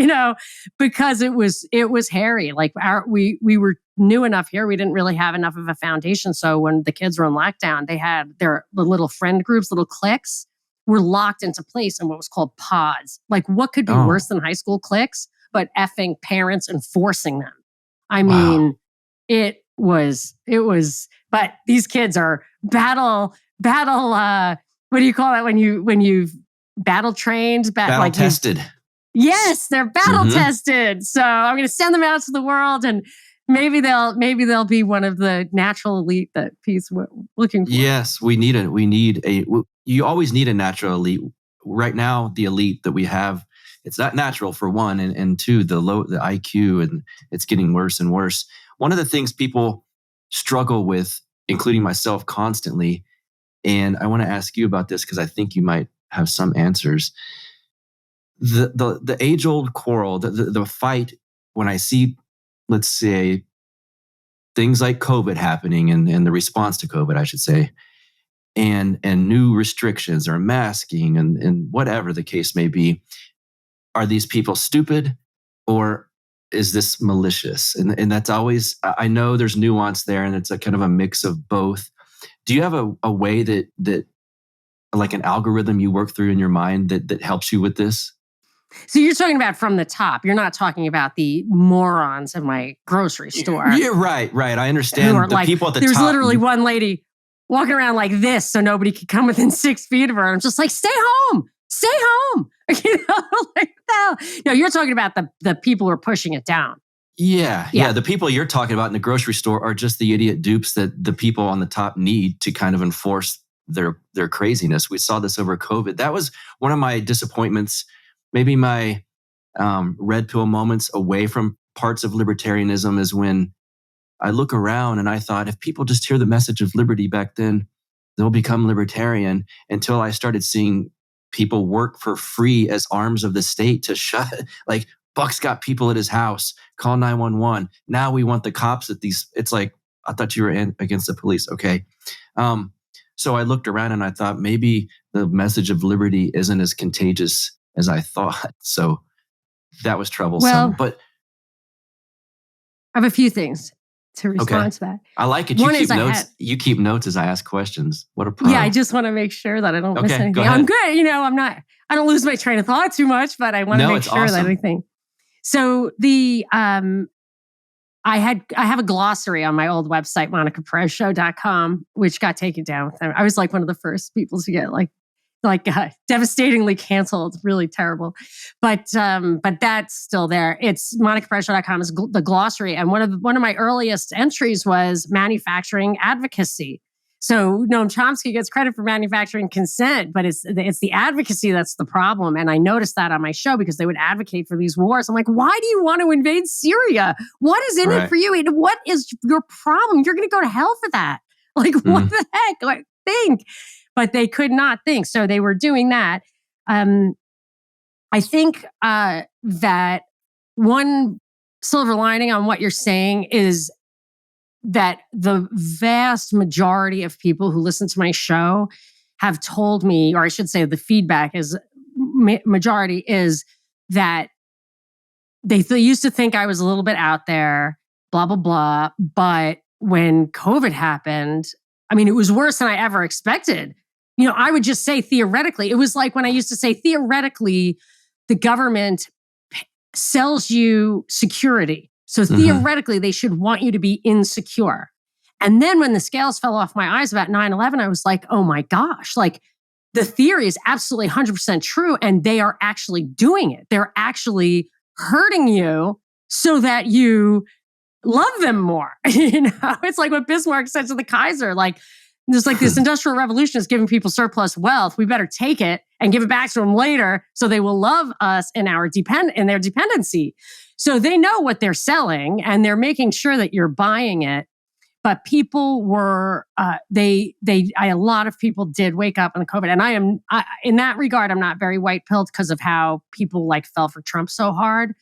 because it was hairy. Like we were new enough here. We didn't really have enough of a foundation. So when the kids were in lockdown, they had the little friend groups, little cliques were locked into place in what was called pods. Like what could be worse than high school cliques? but effing parents enforcing them. I mean, it was, but these kids are battle, what do you call that when you battle trained? Battle tested. Yes, they're battle tested. So I'm going to send them out to the world, and maybe they'll be one of the natural elite that Pete's looking for. Yes, you always need a natural elite. Right now, the elite that we have, it's not natural for one, and two, the IQ, and it's getting worse and worse. One of the things people struggle with, including myself, constantly, and I want to ask you about this because I think you might have some answers. The age-old quarrel, the fight when I see, let's say, things like COVID happening and the response to COVID, I should say, and new restrictions or masking and whatever the case may be. Are these people stupid or is this malicious? And that's always, I know there's nuance there and it's a kind of a mix of both. Do you have a way that like an algorithm you work through in your mind that helps you with this? So you're talking about from the top. You're not talking about the morons in my grocery store. Yeah, right. I understand the people at the top. There's literally one lady walking around like this so nobody could come within 6 feet of her. I'm just like, stay home. You know, like, no, you're talking about the people who are pushing it down. Yeah. The people you're talking about in the grocery store are just the idiot dupes that the people on the top need to kind of enforce their craziness. We saw this over COVID. That was one of my disappointments. Maybe my red pill moments away from parts of libertarianism is when I look around and I thought, if people just hear the message of liberty back then, they'll become libertarian, until I started seeing people work for free as arms of the state to shut, like, Buck's got people at his house, call 911. Now we want the cops at these. It's like, I thought you were against the police. Okay. So I looked around and I thought maybe the message of liberty isn't as contagious as I thought. So that was troublesome. Well, but I have a few things to respond to that. I like it. You keep notes as I ask questions. What a pro. Yeah, I just want to make sure that I don't miss anything. Go ahead. I'm good. You know, I don't lose my train of thought too much, but I want to make sure that everything. So I have a glossary on my old website, monicaperezshow.com, which got taken down. I was like one of the first people to get like devastatingly canceled. Really terrible. But that's still there. It's monicaperezshow.com is the glossary. And one of my earliest entries was manufacturing advocacy. So Noam Chomsky gets credit for manufacturing consent, but it's the advocacy that's the problem. And I noticed that on my show because they would advocate for these wars. I'm like, why do you want to invade Syria? What is in it for you? And what is your problem? You're going to go to hell for that. Like, what the heck? Like, think. But they could not think. So they were doing that. I think that one silver lining on what you're saying is that the vast majority of people who listen to my show have told me, or I should say the feedback is majority is that they used to think I was a little bit out there, blah, blah, blah. But when COVID happened, I mean, it was worse than I ever expected. You know, I would just say theoretically, it was like when I used to say theoretically, the government sells you security. So theoretically, they should want you to be insecure. And then when the scales fell off my eyes about 9/11, I was like, oh my gosh, like the theory is absolutely 100% true. And they are actually doing it. They're actually hurting you so that you love them more. You know, it's like what Bismarck said to the Kaiser, like, there's like this industrial revolution is giving people surplus wealth. We better take it and give it back to them later so they will love us in their dependency. So they know what they're selling and they're making sure that you're buying it. But people were, a lot of people did wake up on the COVID. And in that regard, I'm not very white-pilled because of how people like fell for Trump so hard.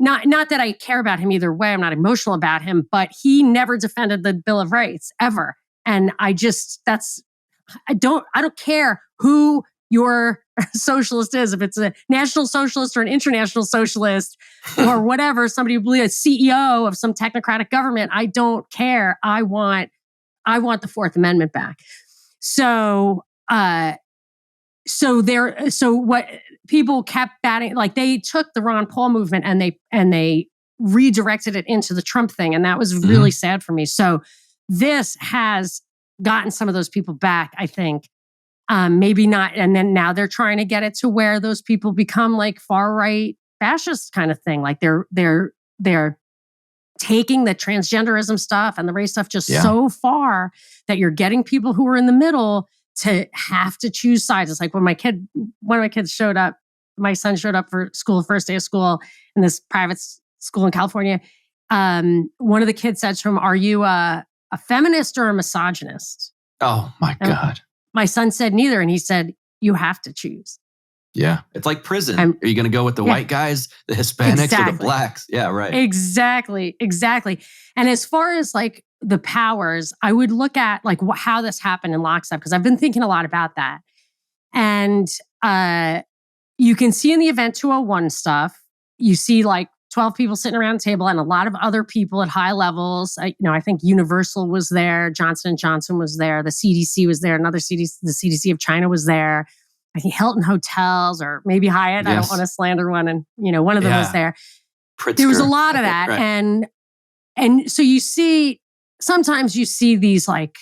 Not that I care about him either way. I'm not emotional about him, but he never defended the Bill of Rights ever. And I don't care who your socialist is, if it's a national socialist or an international socialist or whatever, somebody who believes a CEO of some technocratic government. I don't care. I want the Fourth Amendment back. So so what people kept batting, like they took the Ron Paul movement and they redirected it into the Trump thing. And that was really sad for me. So this has gotten some of those people back, I think. Maybe not. And then now they're trying to get it to where those people become like far right fascist kind of thing. Like they're taking the transgenderism stuff and the race stuff just so far that you're getting people who are in the middle to have to choose sides. It's like when one of my kids showed up, my son showed up for school, first day of school in this private school in California. One of the kids said to him, "Are you a feminist or a misogynist?" Oh my God. My son said neither. And he said, "You have to choose." Yeah. It's like prison. Are you going to go with the white guys, the Hispanics, or the blacks? Yeah, right. Exactly. And as far as like the powers, I would look at like how this happened in lockstep, because I've been thinking a lot about that. And you can see in the Event 201 stuff, you see like 12 people sitting around a table and a lot of other people at high levels. I think Universal was there, Johnson & Johnson was there, the CDC was there, the CDC of China was there. I think Hilton Hotels or maybe Hyatt. Yes. I don't want to slander one. And, one of them was there. Pritzker. There was a lot of that. Right. And so sometimes you see these like,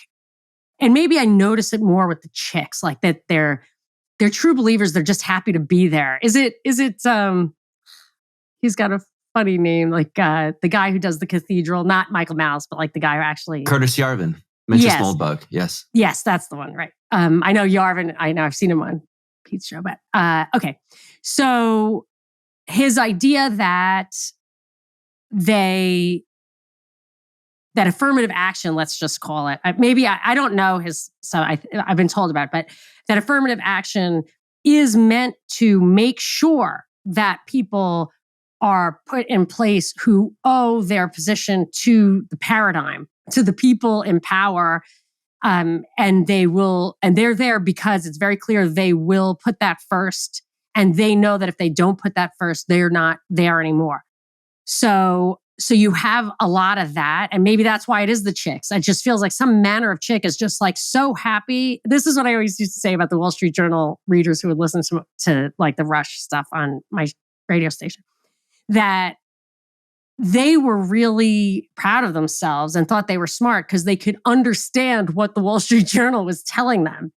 and maybe I notice it more with the chicks, like that they're true believers. They're just happy to be there. Is it, he's got a funny name, like the guy who does the cathedral, not Michael Malice, but like the guy who actually. Curtis Yarvin. Mitchell Moldbug. Yes. Yes, that's the one. Right. I know Yarvin. I've seen him on Pete's show, but okay. So his idea that that affirmative action, let's just call it, maybe I don't know I've been told about it, but that affirmative action is meant to make sure that people are put in place who owe their position to the paradigm, to the people in power. And they're there because it's very clear they will put that first. And they know that if they don't put that first, they're not there anymore. So you have a lot of that. And maybe that's why it is the chicks. It just feels like some manner of chick is just like so happy. This is what I always used to say about the Wall Street Journal readers who would listen to like the Rush stuff on my radio station, that they were really proud of themselves and thought they were smart because they could understand what the Wall Street Journal was telling them.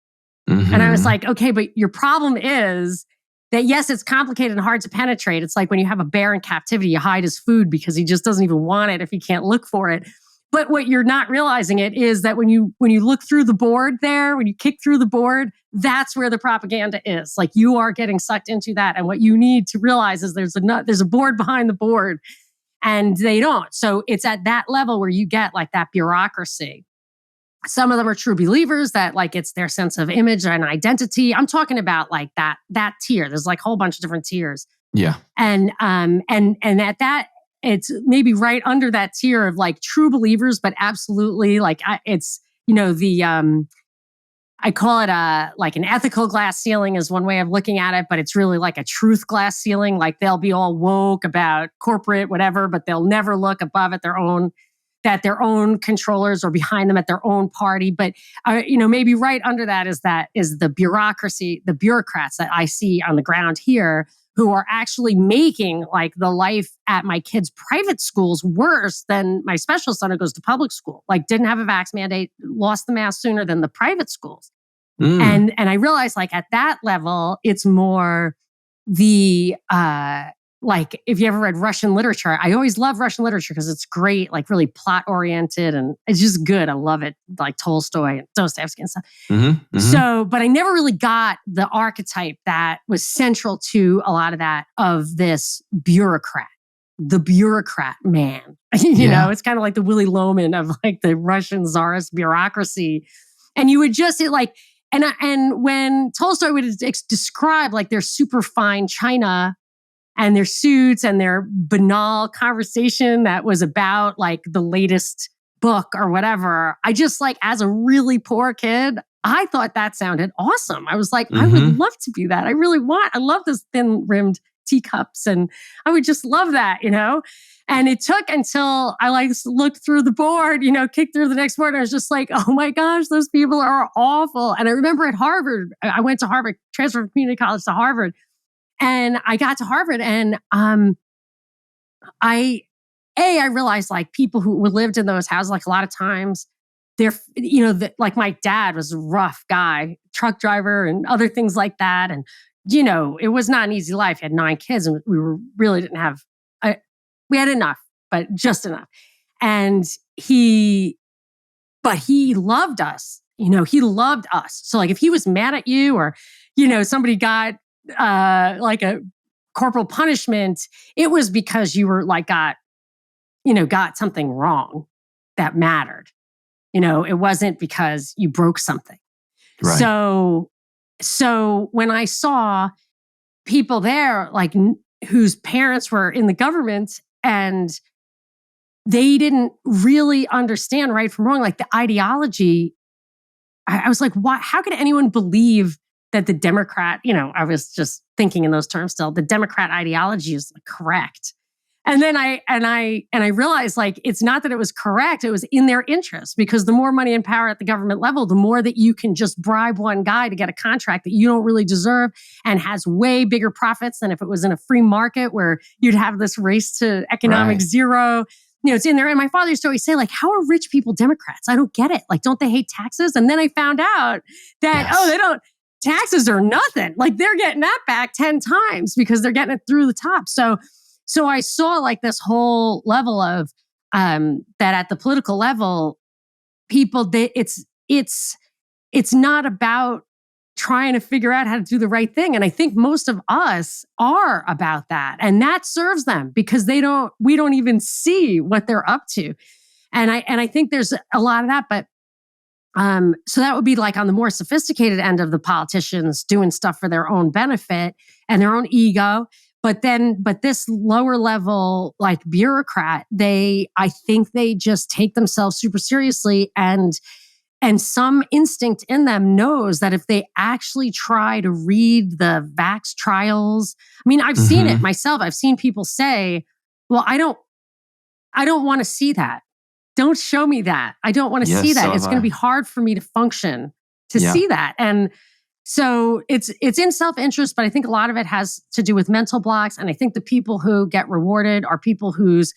Mm-hmm. And I was like, okay, but your problem is that, yes, it's complicated and hard to penetrate. It's like when you have a bear in captivity, you hide his food because he just doesn't even want it if he can't look for it. But what you're not realizing it is that when you look through the board there, when you kick through the board, that's where the propaganda is. Like you are getting sucked into that. And what you need to realize is there's a board behind the board. And they don't. So it's at that level where you get like that bureaucracy. Some of them are true believers that like it's their sense of image and identity. I'm talking about like that tier. There's like a whole bunch of different tiers. Yeah. And at that, it's maybe right under that tier of like true believers, but absolutely like it's, I call it like an ethical glass ceiling is one way of looking at it, but it's really like a truth glass ceiling. Like they'll be all woke about corporate, whatever, but they'll never look above at their own controllers or behind them at their own party. But, maybe right under that is the bureaucracy, the bureaucrats that I see on the ground here who are actually making like the life at my kids' private schools worse than my special son who goes to public school, like didn't have a vax mandate, lost the mask sooner than the private schools. And I realized like at that level, it's more the, like if you ever read Russian literature, I always love Russian literature because it's great, like really plot oriented and it's just good. I love it, like Tolstoy and Dostoevsky and stuff. Mm-hmm, mm-hmm. So, but I never really got the archetype that was central to a lot of that of this bureaucrat, the bureaucrat man. You know, it's kind of like the Willy Loman of like the Russian czarist bureaucracy. And you would just like, and when Tolstoy would describe like their super fine china and their suits and their banal conversation that was about like the latest book or whatever, I just like, as a really poor kid, I thought that sounded awesome. I was like, I would love to be that. I love this thin-rimmed teacups. And I would just love that, And it took until I looked through the board, kicked through the next board. And I was just like, oh my gosh, those people are awful. And I remember at Harvard, I went to Harvard, transferred from community college to Harvard. And I got to Harvard and I realized like people who lived in those houses, like a lot of times they're, like my dad was a rough guy, truck driver and other things like that. And, it was not an easy life. He had 9 kids and we really didn't have, we had enough, but just enough. And he loved us, he loved us. So like if he was mad at you or, somebody got like a corporal punishment, it was because you were like got something wrong that mattered. It wasn't because you broke something. Right. So when I saw people there, like whose parents were in the government and they didn't really understand right from wrong, like the ideology, I was like, why? How could anyone believe that the Democrat, I was just thinking in those terms still, the Democrat ideology is correct. And then I realized like, it's not that it was correct, it was in their interest because the more money and power at the government level, the more that you can just bribe one guy to get a contract that you don't really deserve and has way bigger profits than if it was in a free market where you'd have this race to economic zero. It's in there. And my father used to always say, like, how are rich people Democrats? I don't get it. Like, don't they hate taxes? And then I found out that, they don't. Taxes are nothing. Like they're getting that back 10 times because they're getting it through the top. So I saw like this whole level of that at the political level, people, it's not about trying to figure out how to do the right thing. And I think most of us are about that. And that serves them because we don't even see what they're up to. And I think there's a lot of that, but so that would be like on the more sophisticated end of the politicians doing stuff for their own benefit and their own ego. But this lower level, like bureaucrat, I think they just take themselves super seriously and some instinct in them knows that if they actually try to read the vax trials, I mean, I've seen it myself. I've seen people say, well, I don't want to see that. Don't show me that. I don't want to see that. It's going to be hard for me to function to see that. And so it's in self-interest, but I think a lot of it has to do with mental blocks. And I think the people who get rewarded are people whose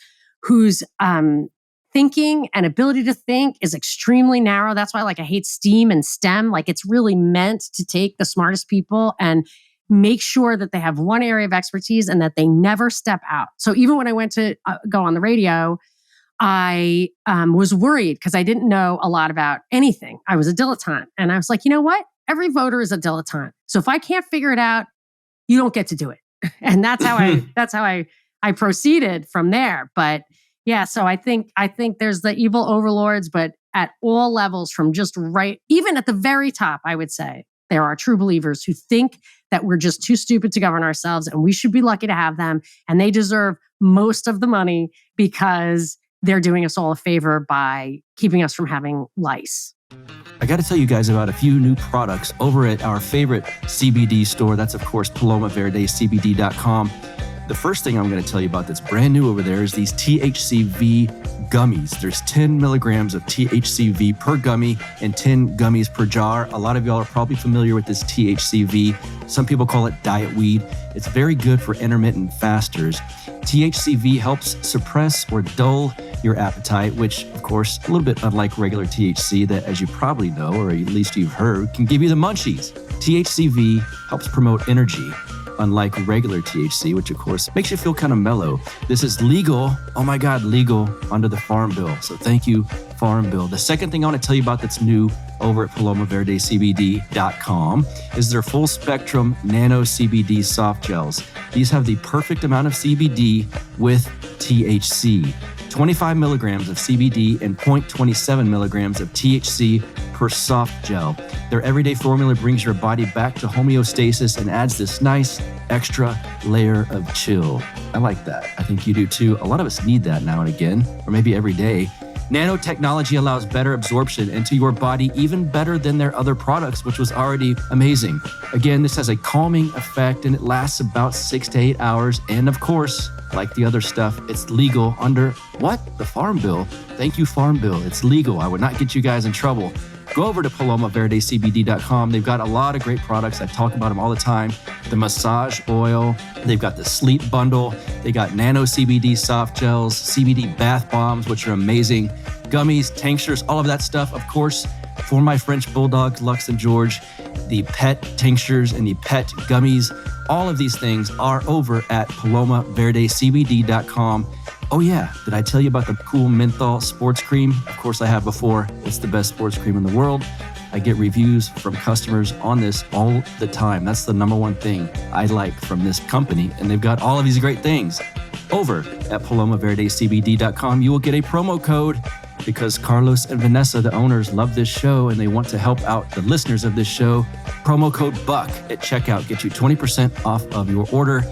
thinking and ability to think is extremely narrow. That's why I hate STEAM and STEM. Like it's really meant to take the smartest people and make sure that they have one area of expertise and that they never step out. So even when I went to go on the radio, I was worried because I didn't know a lot about anything. I was a dilettante. And I was like, you know what? Every voter is a dilettante. So if I can't figure it out, you don't get to do it. And that's how I proceeded from there. But yeah, so I think there's the evil overlords, but at all levels from just right, even at the very top, I would say, there are true believers who think that we're just too stupid to govern ourselves and we should be lucky to have them. And they deserve most of the money because they're doing us all a favor by keeping us from having lice. I got to tell you guys about a few new products over at our favorite CBD store. That's, of course, PalomaVerdeCBD.com. The first thing I'm going to tell you about that's brand new over there is these THCV gummies. There's 10 milligrams of THCV per gummy and 10 gummies per jar. A lot of y'all are probably familiar with this THCV. Some people call it diet weed. It's very good for intermittent fasters. THCV helps suppress or dull your appetite, which, of course, a little bit unlike regular THC that, as you probably know, or at least you've heard, can give you the munchies. THCV helps promote energy, unlike regular THC, which, of course, makes you feel kind of mellow. This is legal, oh my God, legal under the Farm Bill. So thank you, Farm Bill. The second thing I want to tell you about that's new over at PalomaVerdeCBD.com is their full spectrum nano CBD soft gels. These have the perfect amount of CBD with THC. 25 milligrams of CBD and 0.27 milligrams of THC per soft gel. Their everyday formula brings your body back to homeostasis and adds this nice extra layer of chill. I like that. I think you do too. A lot of us need that now and again, or maybe every day. Nanotechnology allows better absorption into your body, even better than their other products, which was already amazing. Again, this has a calming effect and it lasts about 6 to 8 hours. And of course, like the other stuff, it's legal under what? The Farm Bill. Thank you, Farm Bill. It's legal. I would not get you guys in trouble. Go over to palomaverdecbd.com. They've got a lot of great products. I talk about them all the time. The massage oil. They've got the sleep bundle. They got nano CBD soft gels, CBD bath bombs, which are amazing. Gummies, tinctures, all of that stuff. Of course, for my French bulldogs, Lux and George, the pet tinctures and the pet gummies. All of these things are over at palomaverdecbd.com. Oh yeah, did I tell you about the cool menthol sports cream? Of course I have before. It's the best sports cream in the world. I get reviews from customers on this all the time. That's the number one thing I like from this company. And they've got all of these great things. Over at palomaverdecbd.com, you will get a promo code because Carlos and Vanessa, the owners, love this show and they want to help out the listeners of this show. Promo code BUCK at checkout gets you 20% off of your order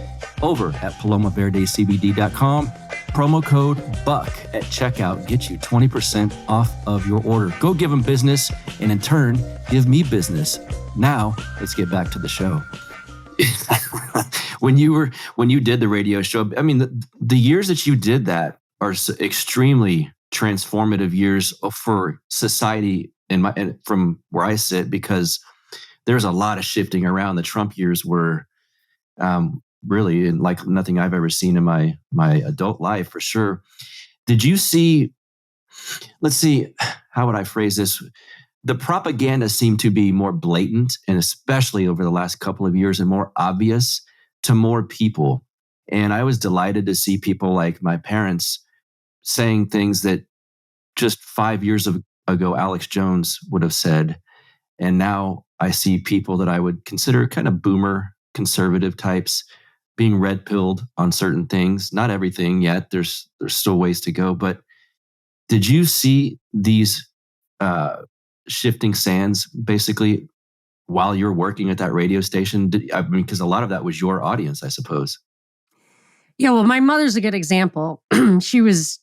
over at palomaverdecbd.com. Promo code BUCK at checkout gets you 20% off of your order. Go give them business and in turn, give me business. Now, let's get back to the show. When you did the radio show, I mean, the years that you did that are extremely transformative years for society and from where I sit, because there's a lot of shifting around. The Trump years were really like nothing I've ever seen in my adult life, for sure. Did you see, let's see, how would I phrase this? The propaganda seemed to be more blatant, and especially over the last couple of years, and more obvious to more people. And I was delighted to see people like my parents saying things that just 5 years ago Alex Jones would have said. And now I see people that I would consider kind of boomer conservative types being red-pilled on certain things. Not everything yet. There's still ways to go. But did you see these shifting sands basically while you're working at that radio station? Because a lot of that was your audience, I suppose. Yeah, well, my mother's a good example. She was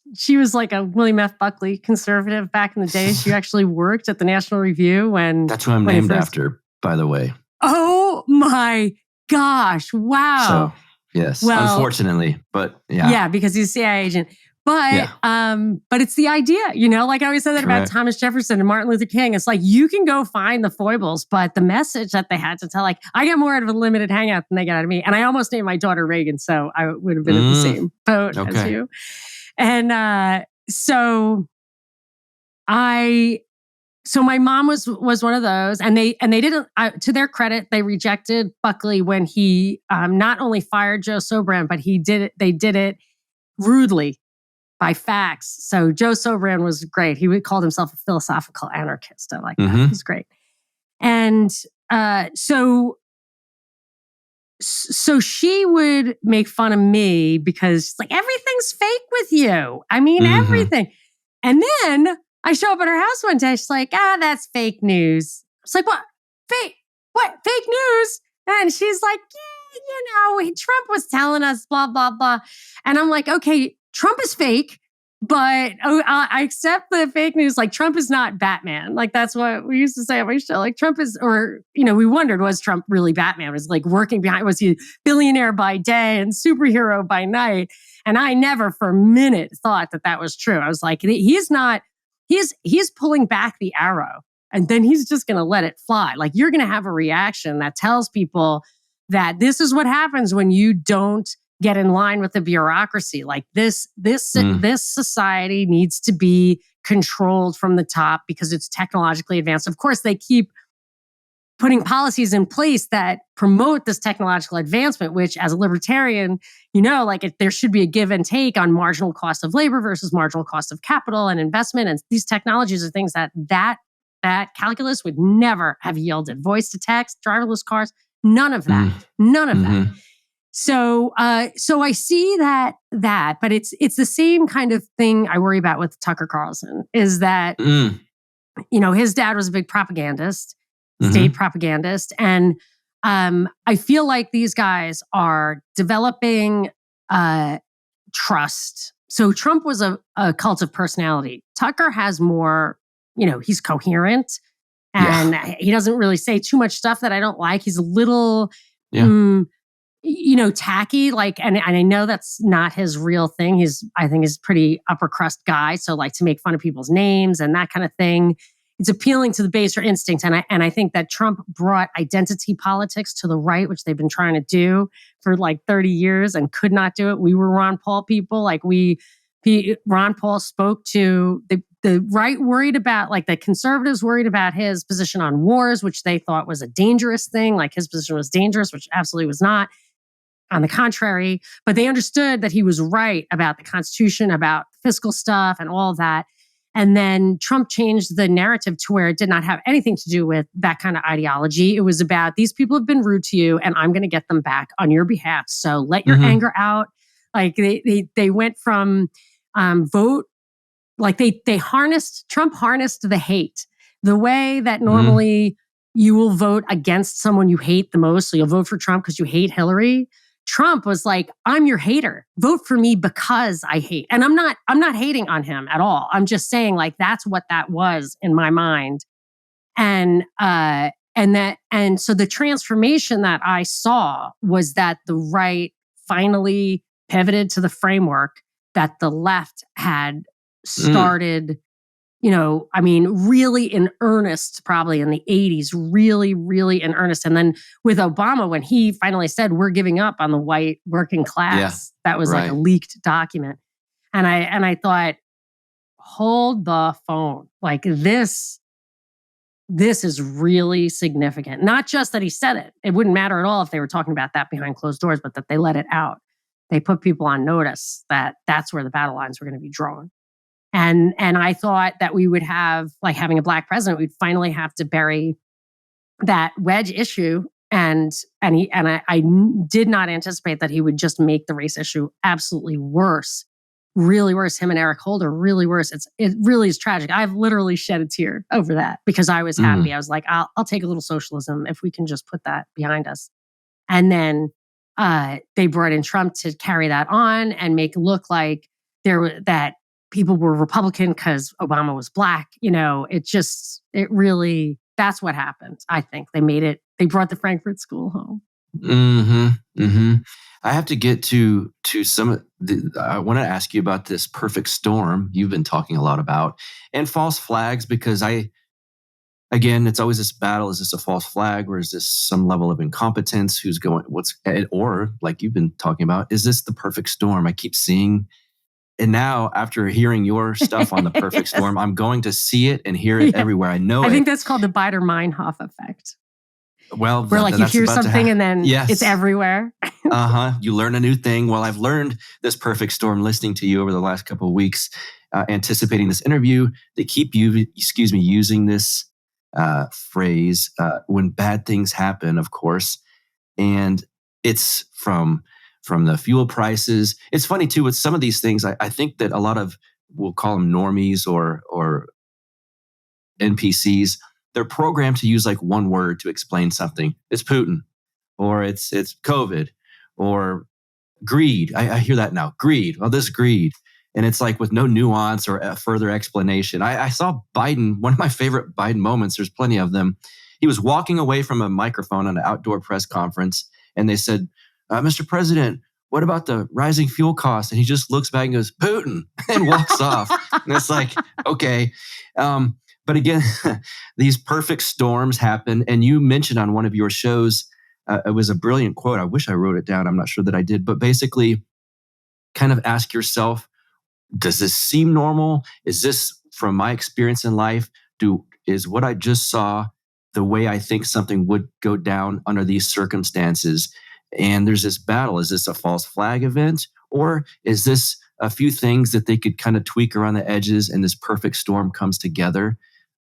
like a William F. Buckley conservative back in the day. She actually worked at the National Review when... That's who I'm named after, by the way. Oh my gosh. Wow. So, yes, well, unfortunately, but yeah. Yeah, because he's a CIA agent. But it's the idea, like I always said that about Thomas Jefferson and Martin Luther King. It's like, you can go find the foibles, but the message that they had to tell, like, I get more out of a limited hangout than they get out of me. And I almost named my daughter Reagan, so I would have been in the same boat as you. And so my mom was one of those, and they didn't, to their credit, they rejected Buckley when he not only fired Joe Sobran, but they did it rudely. By facts. So Joe Sobran was great. He called himself a philosophical anarchist. I like that. He's great. And so she would make fun of me because it's like, everything's fake with you. I mean, everything. And then I show up at her house one day. She's like, that's fake news. It's like, what? Fake news? And she's like, Trump was telling us blah, blah, blah. And I'm like, okay, Trump is fake, but I accept the fake news. Like, Trump is not Batman. Like, that's what we used to say on my show. Like, Trump is, we wondered, was Trump really Batman? Was like working behind, was he billionaire by day and superhero by night? And I never for a minute thought that was true. I was like, he's pulling back the arrow and then he's just going to let it fly. Like, you're going to have a reaction that tells people that this is what happens when you don't get in line with the bureaucracy. Like, this society needs to be controlled from the top because it's technologically advanced. Of course, they keep putting policies in place that promote this technological advancement, which, as a libertarian, there should be a give and take on marginal cost of labor versus marginal cost of capital and investment. And these technologies are things that calculus would never have yielded. Voice to text, driverless cars, none of that. None of that. So I see that, but it's the same kind of thing I worry about with Tucker Carlson, is that, his dad was a big propagandist, state propagandist. And I feel like these guys are developing trust so Trump was a cult of personality. Tucker has more, he's coherent and he doesn't really say too much stuff that I don't like. He's a little, tacky, and I know that's not his real thing. I think he's a pretty upper crust guy. So to make fun of people's names and that kind of thing, it's appealing to the baser instinct. And I think that Trump brought identity politics to the right, which they've been trying to do for 30 years and could not do it. We were Ron Paul people. Ron Paul spoke to the right, worried about, the conservatives worried about his position on wars, which they thought was a dangerous thing. His position was dangerous, which absolutely was not. On the contrary, but they understood that he was right about the Constitution, about fiscal stuff and all of that. And then Trump changed the narrative to where it did not have anything to do with that kind of ideology. It was about, these people have been rude to you and I'm going to get them back on your behalf. So let your anger out. They went from vote, Trump harnessed the hate. The way that normally you will vote against someone you hate the most. So you'll vote for Trump because you hate Hillary. Trump was like, I'm your hater. Vote for me because I hate. And I'm not hating on him at all. I'm just saying that's what that was in my mind. And so the transformation that I saw was that the right finally pivoted to the framework that the left had started, really in earnest, probably in the 80s, really, really in earnest. And then with Obama, when he finally said, we're giving up on the white working class, that was a leaked document. And I thought, hold the phone. This is really significant. Not just that he said it. It wouldn't matter at all if they were talking about that behind closed doors, but that they let it out. They put people on notice that that's where the battle lines were going to be drawn. And I thought that we would have, having a Black president, we'd finally have to bury that wedge issue. And I did not anticipate that he would just make the race issue absolutely worse, really worse. Him and Eric Holder, really worse. It really is tragic. I've literally shed a tear over that because I was happy. I was like, I'll take a little socialism if we can just put that behind us. And then they brought in Trump to carry that on and make it look like that people were Republican because Obama was Black. It really, that's what happened. I think they brought the Frankfurt School home. I have to get to some I want to ask you about this perfect storm you've been talking a lot about and false flags, because again, it's always this battle. Is this a false flag or is this some level of incompetence? Or like you've been talking about, is this the perfect storm? I keep seeing. And now, after hearing your stuff on the perfect storm, I'm going to see it and hear it everywhere. I know. I think that's called the Bieder-Meinhof effect. Well, where you hear something and then it's everywhere. You learn a new thing. Well, I've learned this perfect storm listening to you over the last couple of weeks, anticipating this interview. They keep using this phrase when bad things happen, of course, and it's from the fuel prices. It's funny too with some of these things. I think that a lot of, we'll call them normies or NPCs, they're programmed to use one word to explain something. It's Putin, or it's COVID, or greed. I hear that now. Greed. Well, this greed. And it's with no nuance or further explanation. I saw Biden, one of my favorite Biden moments, there's plenty of them. He was walking away from a microphone on an outdoor press conference, and they said, Mr. President, what about the rising fuel costs? And he just looks back and goes, Putin, and walks off. And it's okay. But again, these perfect storms happen. And you mentioned on one of your shows, it was a brilliant quote. I wish I wrote it down. I'm not sure that I did. But basically, kind of ask yourself, does this seem normal? Is this, from my experience in life, is what I just saw the way I think something would go down under these circumstances? And there's this battle. Is this a false flag event? Or is this a few things that they could kind of tweak around the edges and this perfect storm comes together?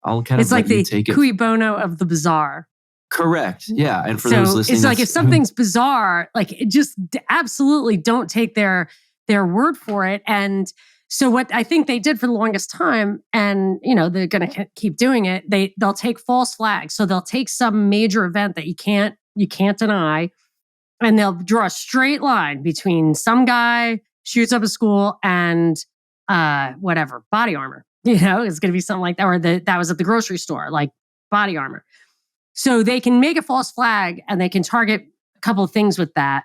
I'll kind of take it. It's the cui bono of the bizarre. Correct. Yeah. And for those listening, it's if something's bizarre, just absolutely don't take their word for it. And so what I think they did for the longest time, and they're going to keep doing it, they'll take false flags. So they'll take some major event that you can't deny, and they'll draw a straight line between some guy shoots up a school and whatever, body armor. It's going to be something like that. Or that was at the grocery store, like body armor. So they can make a false flag and they can target a couple of things with that.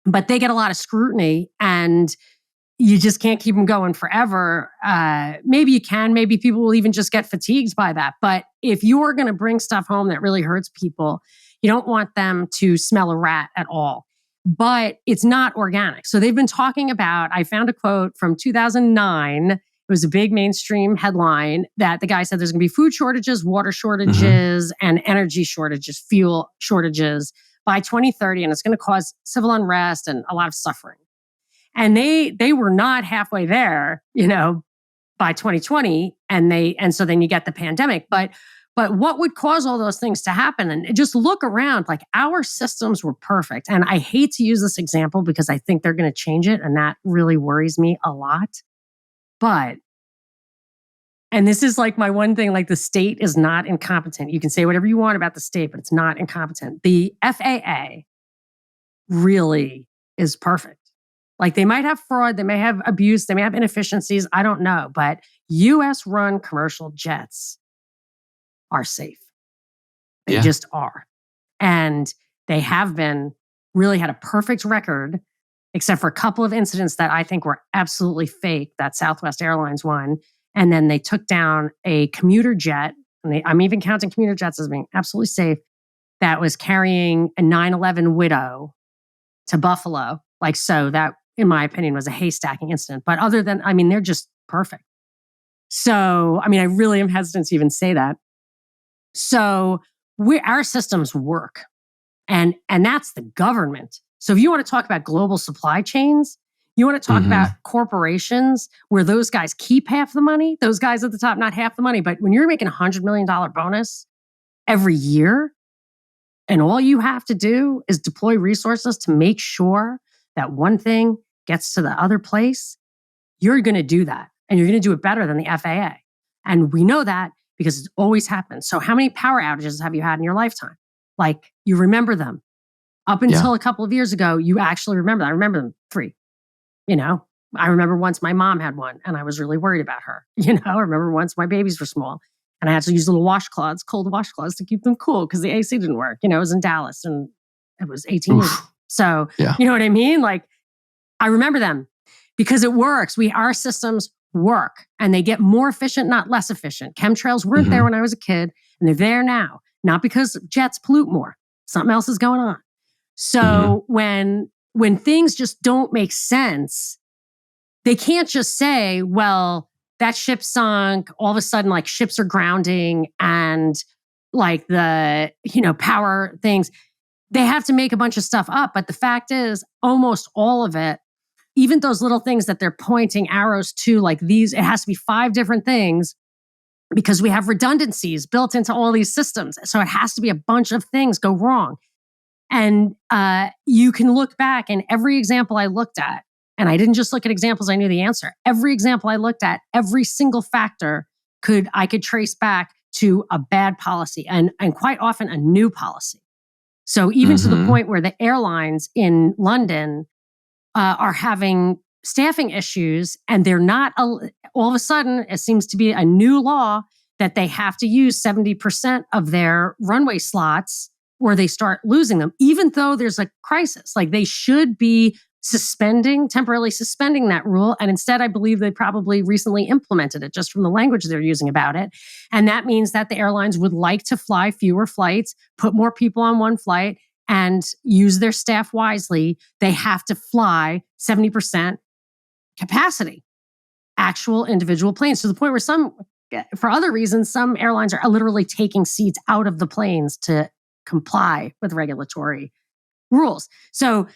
But they get a lot of scrutiny and you just can't keep them going forever. Maybe you can. Maybe people will even just get fatigued by that. But if you're going to bring stuff home that really hurts people, you don't want them to smell a rat at all. But it's not organic. So they've been talking about, I found a quote from 2009. It was a big mainstream headline that the guy said there's going to be food shortages, water shortages, and energy shortages, fuel shortages by 2030. And it's going to cause civil unrest and a lot of suffering. And they were not halfway there, by 2020. And so then you get the pandemic. But what would cause all those things to happen? And just look around, like our systems were perfect. And I hate to use this example because I think they're going to change it. And that really worries me a lot. And this is like my one thing, like the state is not incompetent. You can say whatever you want about the state, but it's not incompetent. The FAA really is perfect. Like they might have fraud, they may have abuse, they may have inefficiencies. I don't know. But US run commercial jets are safe. They just are. And they have been really had a perfect record, except for a couple of incidents that I think were absolutely fake, that Southwest Airlines one. And then they took down a commuter jet, and I'm even counting commuter jets as being absolutely safe, that was carrying a 9/11 widow to Buffalo. So that, in my opinion, was a haystacking incident. But other than, they're just perfect. So, I really am hesitant to even say that. So our systems work. And that's the government. So if you want to talk about global supply chains, you want to talk about corporations where those guys keep half the money, those guys at the top, not half the money. But when you're making $100 million bonus every year, and all you have to do is deploy resources to make sure that one thing gets to the other place, you're going to do that. And you're going to do it better than the FAA. And we know that because it always happens. So how many power outages have you had in your lifetime? Like, you remember them. Up until a couple of years ago, you actually remember them. I remember them 3. I remember once my mom had one and I was really worried about her. I remember once my babies were small and I had to use little washcloths, cold washcloths to keep them cool because the AC didn't work. I was in Dallas and it was 18 years. So, you know what I mean? Like, I remember them because it works. Our systems work and they get more efficient, not less efficient. Chemtrails weren't there when I was a kid and they're there now, not because jets pollute more. Something else is going on. So when things just don't make sense, they can't just say, well, that ship sunk, all of a sudden, like ships are grounding and like the, power things. They have to make a bunch of stuff up. But the fact is, almost all of it, even those little things that they're pointing arrows to, like these, it has to be 5 different things because we have redundancies built into all these systems. So it has to be a bunch of things go wrong. And you can look back and every example I looked at, and I didn't just look at examples I knew the answer. Every example I looked at, every single factor I could trace back to a bad policy and quite often a new policy. So even to the point where the airlines in London are having staffing issues and they're not, all of a sudden, it seems to be a new law that they have to use 70% of their runway slots or they start losing them, even though there's a crisis. Like they should be temporarily suspending that rule. And instead, I believe they probably recently implemented it just from the language they're using about it. And that means that the airlines would like to fly fewer flights, put more people on one flight, and use their staff wisely. They have to fly 70% capacity, actual individual planes, to the point where for other reasons, some airlines are literally taking seats out of the planes to comply with regulatory rules. So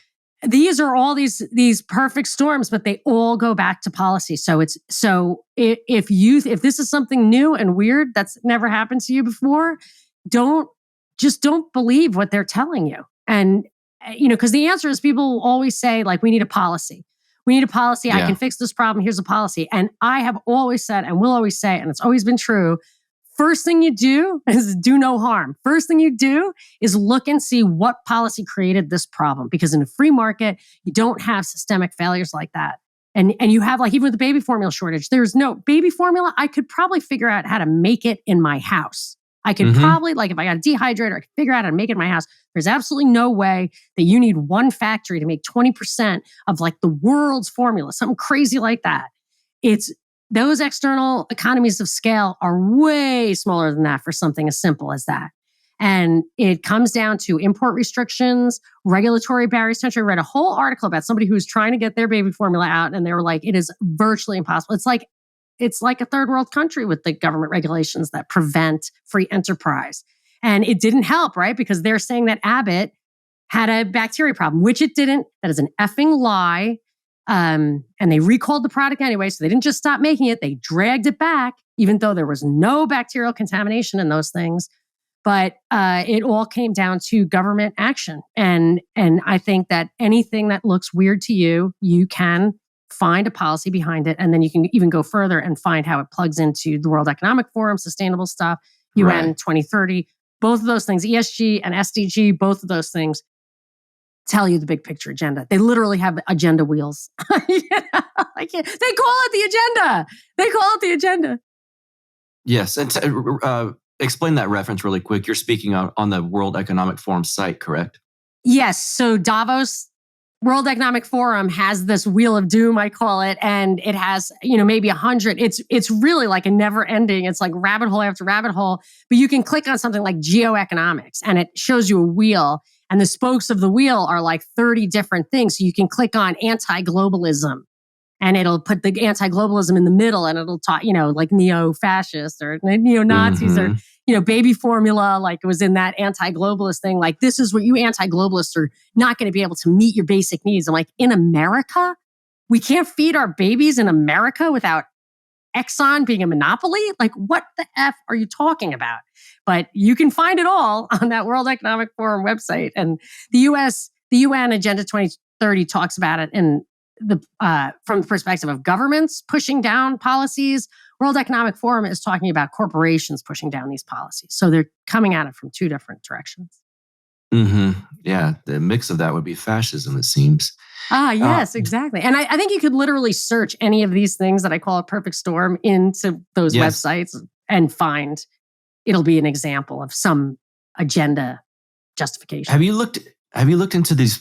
these are all these perfect storms, but they all go back to policy. So if this is something new and weird that's never happened to you before, don't believe what they're telling you. And because the answer is, people always say, like, we need a policy. We need a policy. I can fix this problem. Here's a policy. And I have always said and will always say, and it's always been true, first thing you do is do no harm. First thing you do is look and see what policy created this problem. Because in a free market, you don't have systemic failures like that. And you have, like, even with the baby formula shortage, there's no baby formula. I could probably figure out how to make it in my house. I could probably, like, if I got a dehydrator, I could figure out how to make it in my house. There's absolutely no way that you need one factory to make 20% of, like, the world's formula, something crazy like that. It's those external economies of scale are way smaller than that for something as simple as that. And it comes down to import restrictions, regulatory barriers. I read a whole article about somebody who was trying to get their baby formula out, and they were like, it is virtually impossible. It's like a third world country with the government regulations that prevent free enterprise. And it didn't help, right? Because they're saying that Abbott had a bacteria problem, which it didn't. That is an effing lie. And they recalled the product anyway. So they didn't just stop making it. They dragged it back, even though there was no bacterial contamination in those things. But it all came down to government action. And I think that anything that looks weird to you, you can find a policy behind it. And then you can even go further and find how it plugs into the World Economic Forum, sustainable stuff, UN 2030. Both of those things, ESG and SDG, both of those things tell you the big picture agenda. They literally have agenda wheels. They call it the agenda. Yes. And explain that reference really quick. You're speaking on the World Economic Forum site, correct? Yes. So Davos World Economic Forum has this wheel of doom, I call it, and it has, maybe 100. It's really like a never ending. It's like rabbit hole after rabbit hole. But you can click on something like geoeconomics, and it shows you a wheel, and the spokes of the wheel are like 30 different things. So you can click on anti-globalism, and it'll put the anti-globalism in the middle, and it'll talk, like neo-fascist or neo-Nazis or, baby formula, like it was in that anti-globalist thing. Like, this is what you anti-globalists are not going to be able to meet your basic needs. I'm like, in America? We can't feed our babies in America without Exxon being a monopoly? Like, what the F are you talking about? But you can find it all on that World Economic Forum website. And the UN Agenda 2030 talks about it in from the perspective of governments pushing down policies. World Economic Forum is talking about corporations pushing down these policies. So they're coming at it from two different directions. Yeah, the mix of that would be fascism, it seems. Yes, exactly. And I think you could literally search any of these things that I call a perfect storm into those websites and find it'll be an example of some agenda justification. Have you looked into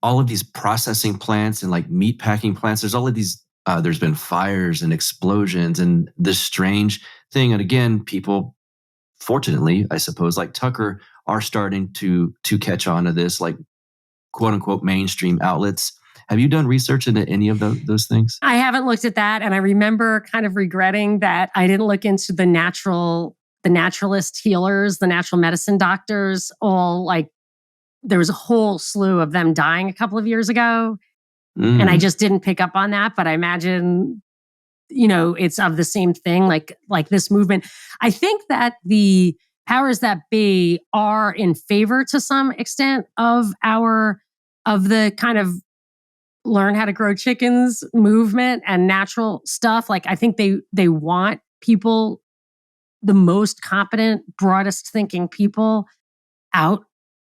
all of these processing plants and like meat packing plants? There's all of these. There's been fires and explosions and this strange thing. And again, people, fortunately, I suppose, like Tucker, are starting to catch on to this, like quote unquote mainstream outlets. Have you done research into any of those things? I haven't looked at that. And I remember kind of regretting that I didn't look into the naturalist healers, the natural medicine doctors, all like there was a whole slew of them dying a couple of years ago. And I just didn't pick up on that. But I imagine, it's of the same thing, like this movement. I think that the powers that be are in favor to some extent of the kind of learn how to grow chickens movement and natural stuff. Like, I think they want people, the most competent, broadest thinking people out,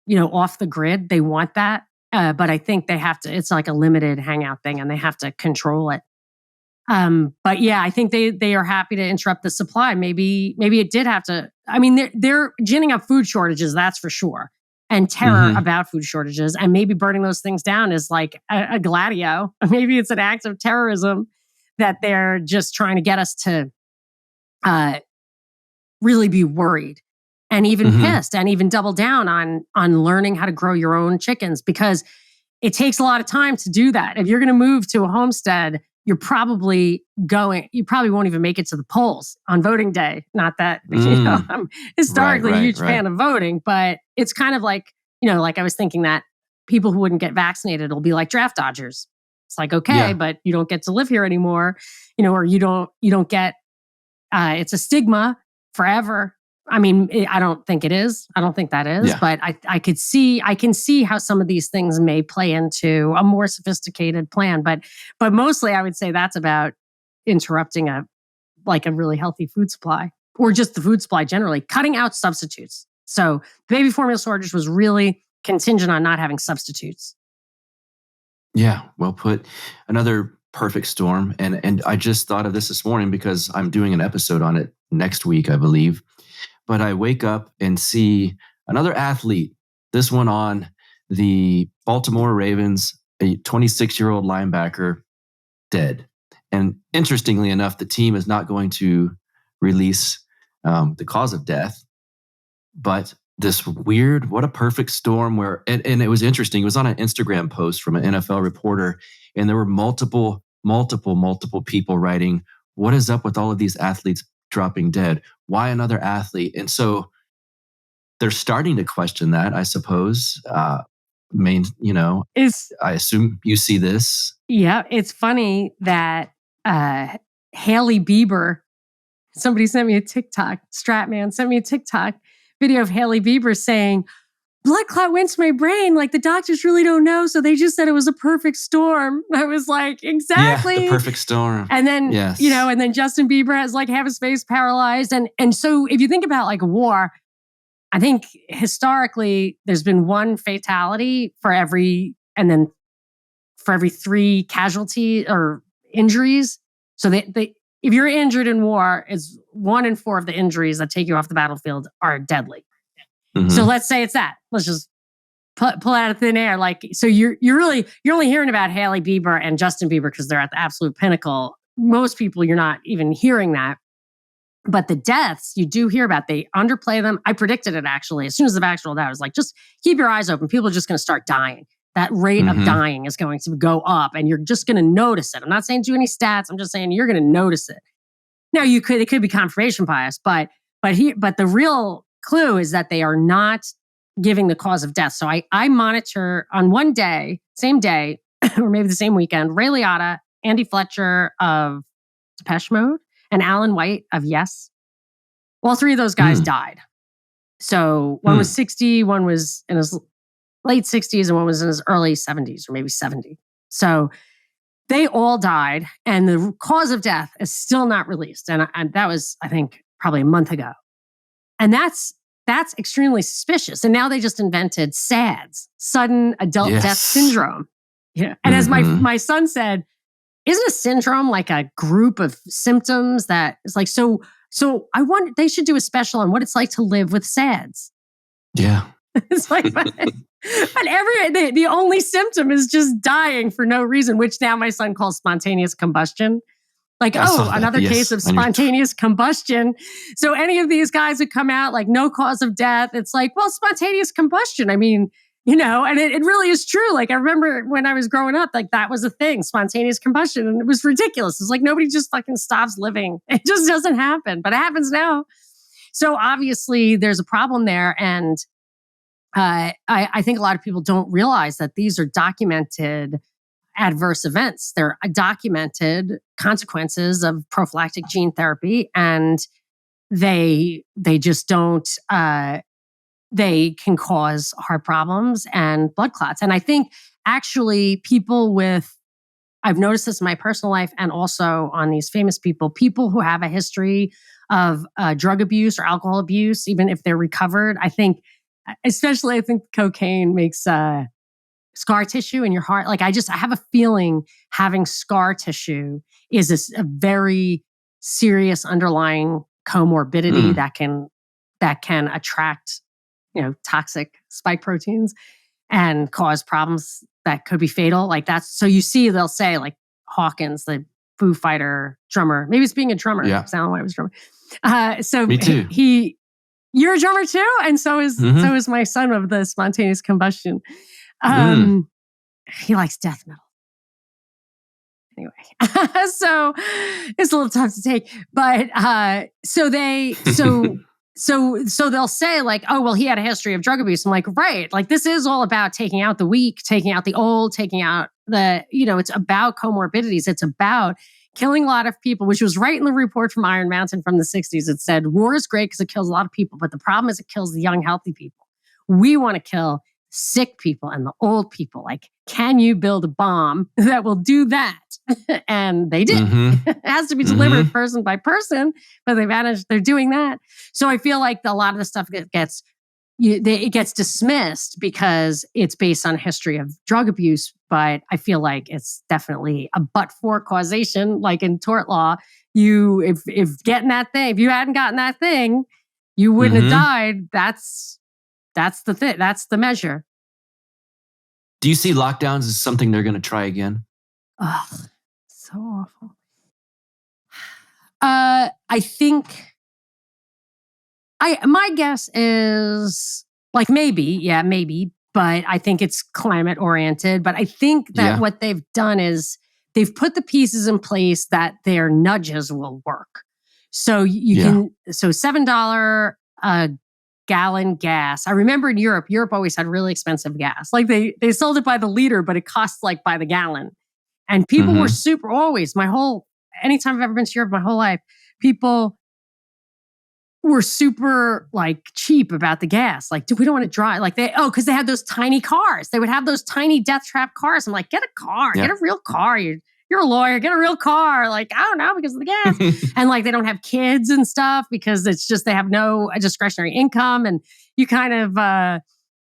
off the grid. They want that. But I think they have to, it's like a limited hangout thing and they have to control it. But yeah, I think they are happy to interrupt the supply. Maybe it did have to, they're ginning up food shortages, that's for sure. And terror about food shortages. And maybe burning those things down is like a gladio. Maybe it's an act of terrorism that they're just trying to get us to really be worried. And even pissed, and even double down on learning how to grow your own chickens, because it takes a lot of time to do that. If you're going to move to a homestead, you probably won't even make it to the polls on voting day. Not that I'm historically a huge fan of voting, but it's kind of like, like I was thinking that people who wouldn't get vaccinated will be like draft dodgers. It's like, okay, but you don't get to live here anymore, or you don't get. It's a stigma forever. I don't think it is. I don't think that is. But I can see how some of these things may play into a more sophisticated plan. But mostly I would say that's about interrupting a really healthy food supply. or just the food supply generally, cutting out substitutes. So the baby formula shortage was really contingent on not having substitutes. Yeah, well put. Another perfect storm. And I just thought of this morning because I'm doing an episode on it next week, I believe. But I wake up and see another athlete, this one on the Baltimore Ravens, a 26-year-old linebacker, dead. And interestingly enough, the team is not going to release the cause of death. But this weird, what a perfect storm where, and it was interesting. It was on an Instagram post from an NFL reporter, and there were multiple people writing, what is up with all of these athletes dropping dead? Why another athlete? And so they're starting to question that, I suppose. I assume you see this. Yeah, it's funny that Hailey Bieber, somebody sent me a TikTok, Stratman sent me a TikTok video of Hailey Bieber saying, blood clot went to my brain. Like the doctors really don't know. So they just said it was a perfect storm. I was like, exactly. Yeah, the perfect storm. And then, yes. And then Justin Bieber has like half his face paralyzed. And so if you think about like a war, I think historically there's been one fatality for every 3 casualty or injuries. So they if you're injured in war, it's 1 in 4 of the injuries that take you off the battlefield are deadly. Mm-hmm. So let's say it's that. Let's just pull out of thin air. Like, so you're only hearing about Hailey Bieber and Justin Bieber because they're at the absolute pinnacle. Most people, you're not even hearing that. But the deaths you do hear about, they underplay them. I predicted it actually. As soon as the vaccine rolled out, I was like, just keep your eyes open. People are just going to start dying. That rate of dying is going to go up and you're just going to notice it. I'm not saying do any stats. I'm just saying you're going to notice it. Now it could be confirmation bias, but the real clue is that they are not giving the cause of death. So I monitor on one day, same day, or maybe the same weekend, Ray Liotta, Andy Fletcher of Depeche Mode, and Alan White of Yes. All 3 of those guys died. So one was 60, one was in his late 60s, and one was in his early 70s or maybe 70. So they all died, and the cause of death is still not released. And that was, I think, probably a month ago. And that's extremely suspicious. And now they just invented SADS, sudden adult death syndrome. Yeah. And as my son said, isn't a syndrome like a group of symptoms that is like, so I wonder, they should do a special on what it's like to live with SADS. Yeah. It's like, but the only symptom is just dying for no reason, which now my son calls spontaneous combustion. Like, another case of spontaneous combustion. So any of these guys that come out like no cause of death, it's like, well, spontaneous combustion. I mean, and it really is true. Like I remember when I was growing up, like that was a thing, spontaneous combustion. And it was ridiculous. It's like nobody just fucking stops living. It just doesn't happen, but it happens now. So obviously there's a problem there. And I think a lot of people don't realize that these are documented adverse events. They're documented consequences of prophylactic gene therapy, and they just don't. They can cause heart problems and blood clots. And I think actually I've noticed this in my personal life and also on these famous people who have a history of drug abuse or alcohol abuse, even if they're recovered. I think cocaine makes scar tissue in your heart. Like I have a feeling having scar tissue is a very serious underlying comorbidity that can attract, toxic spike proteins and cause problems that could be fatal. Like that's, so you see, they'll say like Hawkins, the Foo Fighter drummer, maybe it's being a drummer. Yeah. Sound like I was a drummer. So me too. You're a drummer too? And so is my son of the spontaneous combustion. He likes death metal. Anyway, so it's a little tough to take, but so they'll say like, oh, well, he had a history of drug abuse. I'm like, right. Like this is all about taking out the weak, taking out the old, taking out it's about comorbidities. It's about killing a lot of people, which was right in the report from Iron Mountain from the 60s. It said war is great because it kills a lot of people, but the problem is it kills the young, healthy people. We want to kill sick people and the old people. Like, can you build a bomb that will do that? And they did. It has to be delivered person by person, but they're doing that. So I feel like a lot of the stuff gets dismissed because it's based on history of drug abuse. But I feel like it's definitely a but-for causation. Like in tort law, if getting that thing, if you hadn't gotten that thing, you wouldn't have died. That's the thing. That's the measure. Do you see lockdowns as something they're going to try again? Oh, so awful. I think my guess is like maybe, but I think it's climate oriented. But I think that what they've done is they've put the pieces in place that their nudges will work. So you can, $7 a gallon gas. I remember in Europe always had really expensive gas. Like they sold it by the liter, but it costs like by the gallon. And people were anytime I've ever been to Europe my whole life, people were super like cheap about the gas. Like, we don't want to drive. Like because they had those tiny cars. They would have those tiny death trap cars. I'm like, get a car, get a real car. You're a lawyer, get a real car. Like, I don't know, because of the gas. And like, they don't have kids and stuff because it's just, they have no discretionary income. And you kind of,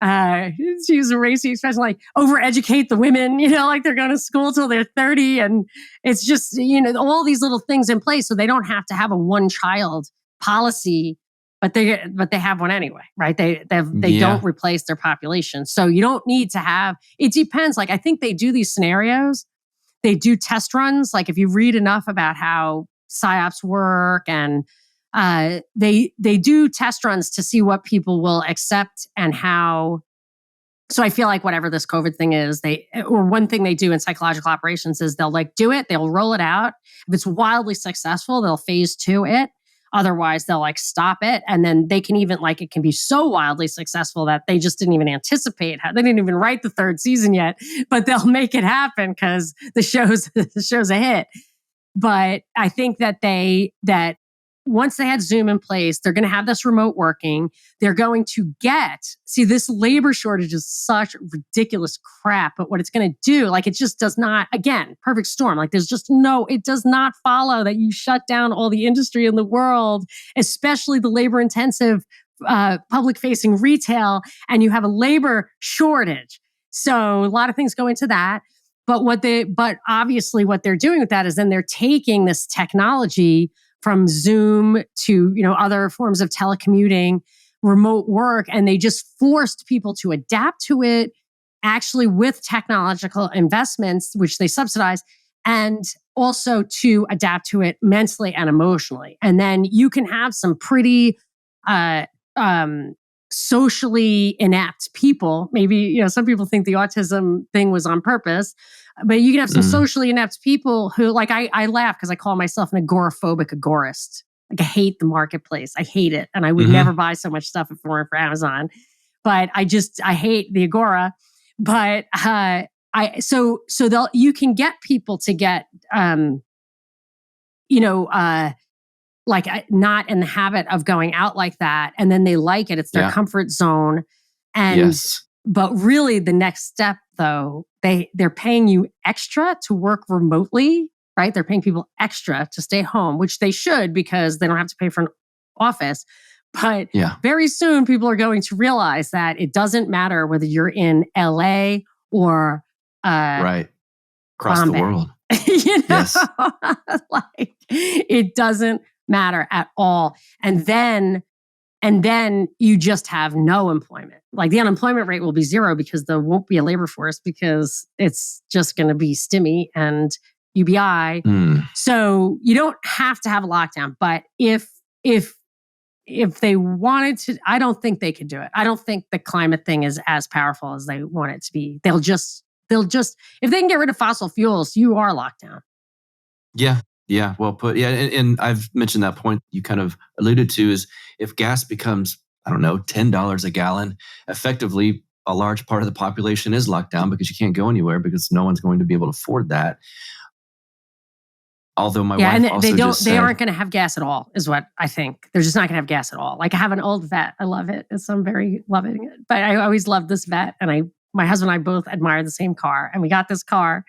to use a racy expression, like overeducate the women, like they're going to school till they're 30. And it's just, all these little things in place so they don't have to have a one-child policy, but they have one anyway, right? They don't replace their population. So you don't need to have, it depends. Like, I think they do these scenarios. They do test runs. Like if you read enough about how PSYOPs work, and they do test runs to see what people will accept and how. So I feel like whatever this COVID thing is, one thing they do in psychological operations is they'll like do it, they'll roll it out. If it's wildly successful, they'll phase 2 it. Otherwise, they'll like stop it. And then they can even like, it can be so wildly successful that they just didn't even anticipate they didn't even write the 3rd season yet, but they'll make it happen because the show's a hit. But I think that once they had Zoom in place, they're going to have this remote working. They're going to this labor shortage is such ridiculous crap, but what it's going to do, like it just does not, again, perfect storm. Like it does not follow that you shut down all the industry in the world, especially the labor intensive public facing retail, and you have a labor shortage. So a lot of things go into that. But obviously what they're doing with that is then they're taking this technology from Zoom to, other forms of telecommuting, remote work, and they just forced people to adapt to it, actually with technological investments, which they subsidize, and also to adapt to it mentally and emotionally. And then you can have some pretty socially inept people. Maybe, some people think the autism thing was on purpose, but you can have some socially inept people who, like, I laugh because I call myself an agoraphobic agorist. Like, I hate the marketplace. I hate it. And I would never buy so much stuff if it weren't for Amazon. But I hate the agora. But you can get people to get, like not in the habit of going out like that. And then they like it. It's their comfort zone. And, but really the next step though, they're paying you extra to work remotely, right? They're paying people extra to stay home, which they should, because they don't have to pay for an office. But very soon people are going to realize that it doesn't matter whether you're in LA or across Bombay. the world. Like, it doesn't matter at all. And then you just have no employment. Like, the unemployment rate will be 0 because there won't be a labor force, because it's just going to be STIMI and UBI. So you don't have to have a lockdown. But if they wanted to, I don't think they could do it. I don't think the climate thing is as powerful as they want it to be. They'll just, if they can get rid of fossil fuels, you are locked down. Yeah, well put. Yeah, and I've mentioned that point you kind of alluded to, is if gas becomes, I don't know, $10 a gallon, effectively a large part of the population is locked down because you can't go anywhere because no one's going to be able to afford that. Although my Yeah, wife and also they don't. just They said, aren't going to have gas at all, is what I think. They're just not going to have gas at all. Like I have an old vet. I love it. I'm very loving it. But I always loved this vet, and my husband and I both admire the same car, and we got this car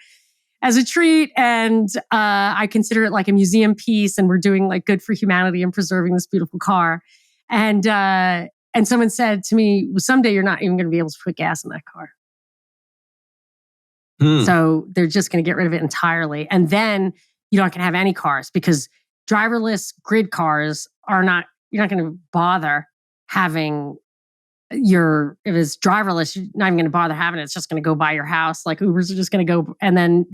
as a treat, and I consider it like a museum piece, and we're doing like good for humanity and preserving this beautiful car. And someone said to me, well, someday you're not even going to be able to put gas in that car. So they're just going to get rid of it entirely. And then you're not going to have any cars because driverless grid cars you're not going to bother having if it's driverless, you're not even going to bother having it. It's just going to go by your house. Like Ubers are just going to go, and then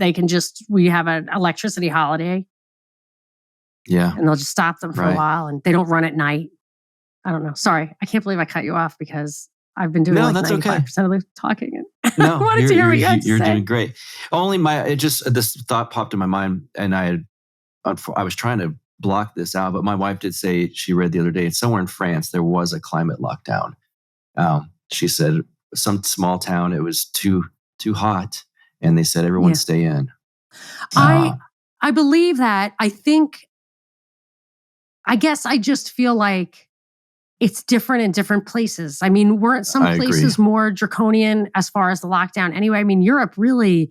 we have an electricity holiday. yeah. And they'll just stop them for a while, and they don't run at night. I don't know. Sorry. I can't believe I cut you off because I've been doing 95% of the talking. And No, I wanted to hear what you had to you're say. doing great. This thought popped in my mind, and I was trying to block this out, but my wife did say she read the other day, somewhere in France, there was a climate lockdown. She said some small town, it was too hot, and they said everyone stay in. I believe that. I guess I just feel like it's different in different places. I mean, weren't some places more draconian as far as the lockdown? Anyway, I mean, Europe really,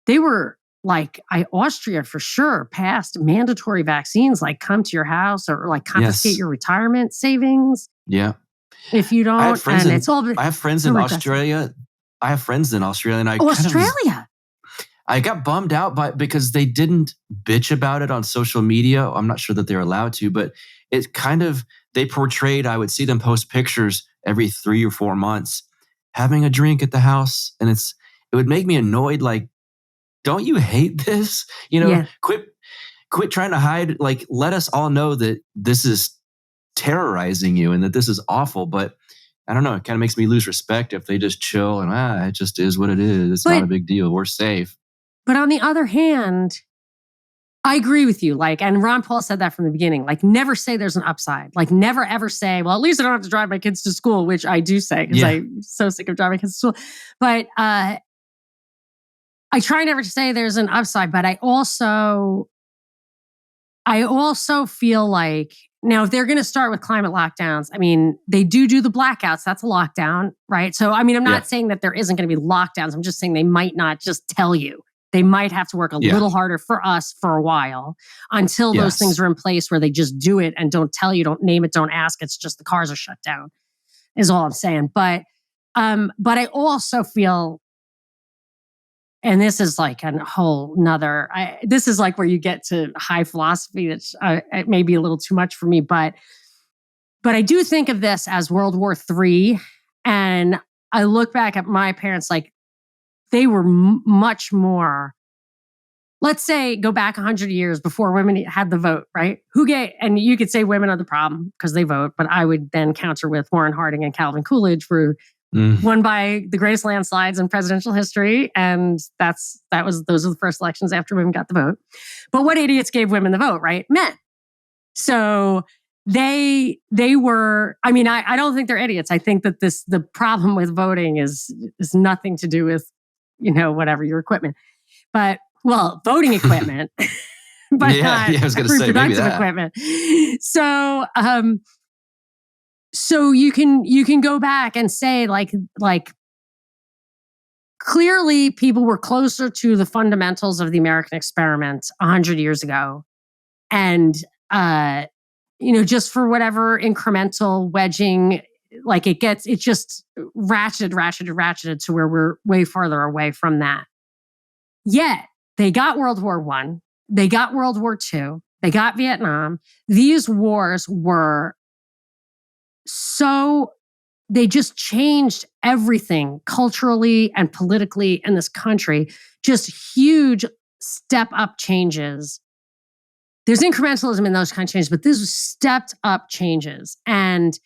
they were like, Austria for sure passed mandatory vaccines, like come to your house or like confiscate your retirement savings. Yeah. If you don't, I have friends in Australia. I have friends in Australia, and Australia. I got bummed out because they didn't bitch about it on social media. I'm not sure that they're allowed to, but it kind of, they portrayed, I would see them post pictures every 3 or 4 months, having a drink at the house. And it would make me annoyed. Like, don't you hate this? Quit trying to hide. Like, let us all know that this is terrorizing you and that this is awful. But I don't know. It kind of makes me lose respect if they just chill and it just is what it is. It's not a big deal. We're safe. But on the other hand, I agree with you. Like, and Ron Paul said that from the beginning. Like, never say there's an upside. Like, never ever say, well, at least I don't have to drive my kids to school, which I do say because I'm so sick of driving kids to school. But I try never to say there's an upside. But I also feel like now if they're going to start with climate lockdowns, I mean, they do the blackouts. That's a lockdown, right? So, I mean, I'm not saying that there isn't going to be lockdowns. I'm just saying they might not just tell you. They might have to work a little harder for us for a while until those things are in place where they just do it and don't tell you, don't name it, don't ask. It's just the cars are shut down, is all I'm saying. But I also feel, and this is like a whole nother, this is like where you get to high philosophy that's it may be a little too much for me, but I do think of this as World War III. And I look back at my parents, like, they were much more, let's say, go back 100 years before women had the vote, right? And you could say women are the problem because they vote, but I would then counter with Warren Harding and Calvin Coolidge were won by the greatest landslides in presidential history. And those are the first elections after women got the vote. But what idiots gave women the vote, right? Men. So they were, I mean, I don't think they're idiots. I think that the problem with voting is nothing to do with, whatever your equipment, but voting equipment, but not I was reproductive equipment. So, so you can go back and say like clearly people were closer to the fundamentals of the American experiment 100 years ago. And, just for whatever incremental wedging, like it just ratcheted to where we're way farther away from that. Yet they got World War I, they got World War II, they got Vietnam. These wars were they just changed everything culturally and politically in this country. Just huge step up changes. There's incrementalism in those kind of changes, but this was stepped up changes. And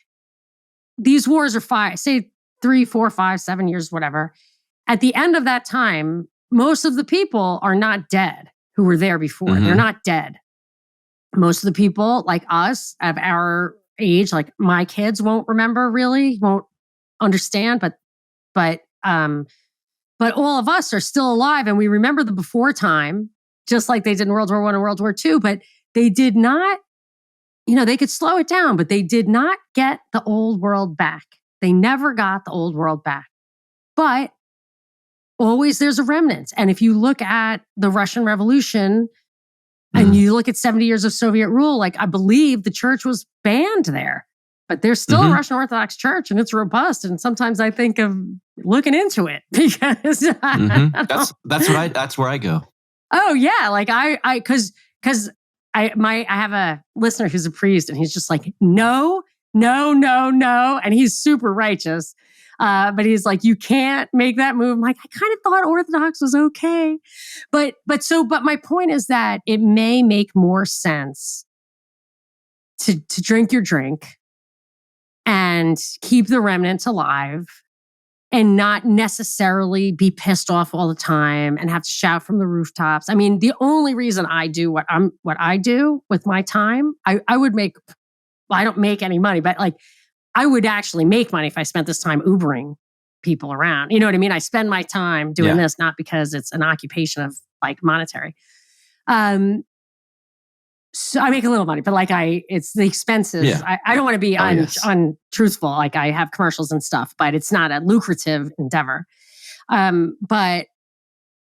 these wars are 3, 4, 5, 7 years, whatever. At the end of that time, most of the people are not dead who were there before. They're not dead. Most of the people like us of our age, like my kids won't understand, but all of us are still alive and we remember the before time just like they did in World War I and World War II, but they did not, they could slow it down, but they did not get the old world back. They never got the old world back. But always there's a remnant. And if you look at the Russian Revolution and you look at 70 years of Soviet rule, like I believe the church was banned there, but there's still a Russian Orthodox church and it's robust. And sometimes I think of looking into it because that's where I go. Oh yeah. Like I have a listener who's a priest and he's just like, no. And he's super righteous. But he's like, you can't make that move. I'm like, I kind of thought Orthodox was okay. But my point is that it may make more sense to drink your drink and keep the remnants alive and not necessarily be pissed off all the time and have to shout from the rooftops. I mean, the only reason I do what I do with my time, I don't make any money, but like, I would actually make money if I spent this time Ubering people around. You know what I mean? I spend my time doing this, not because it's an occupation of like monetary. So I make a little money, but like it's the expenses. Yeah. I don't want to be untruthful. Like I have commercials and stuff, but it's not a lucrative endeavor. But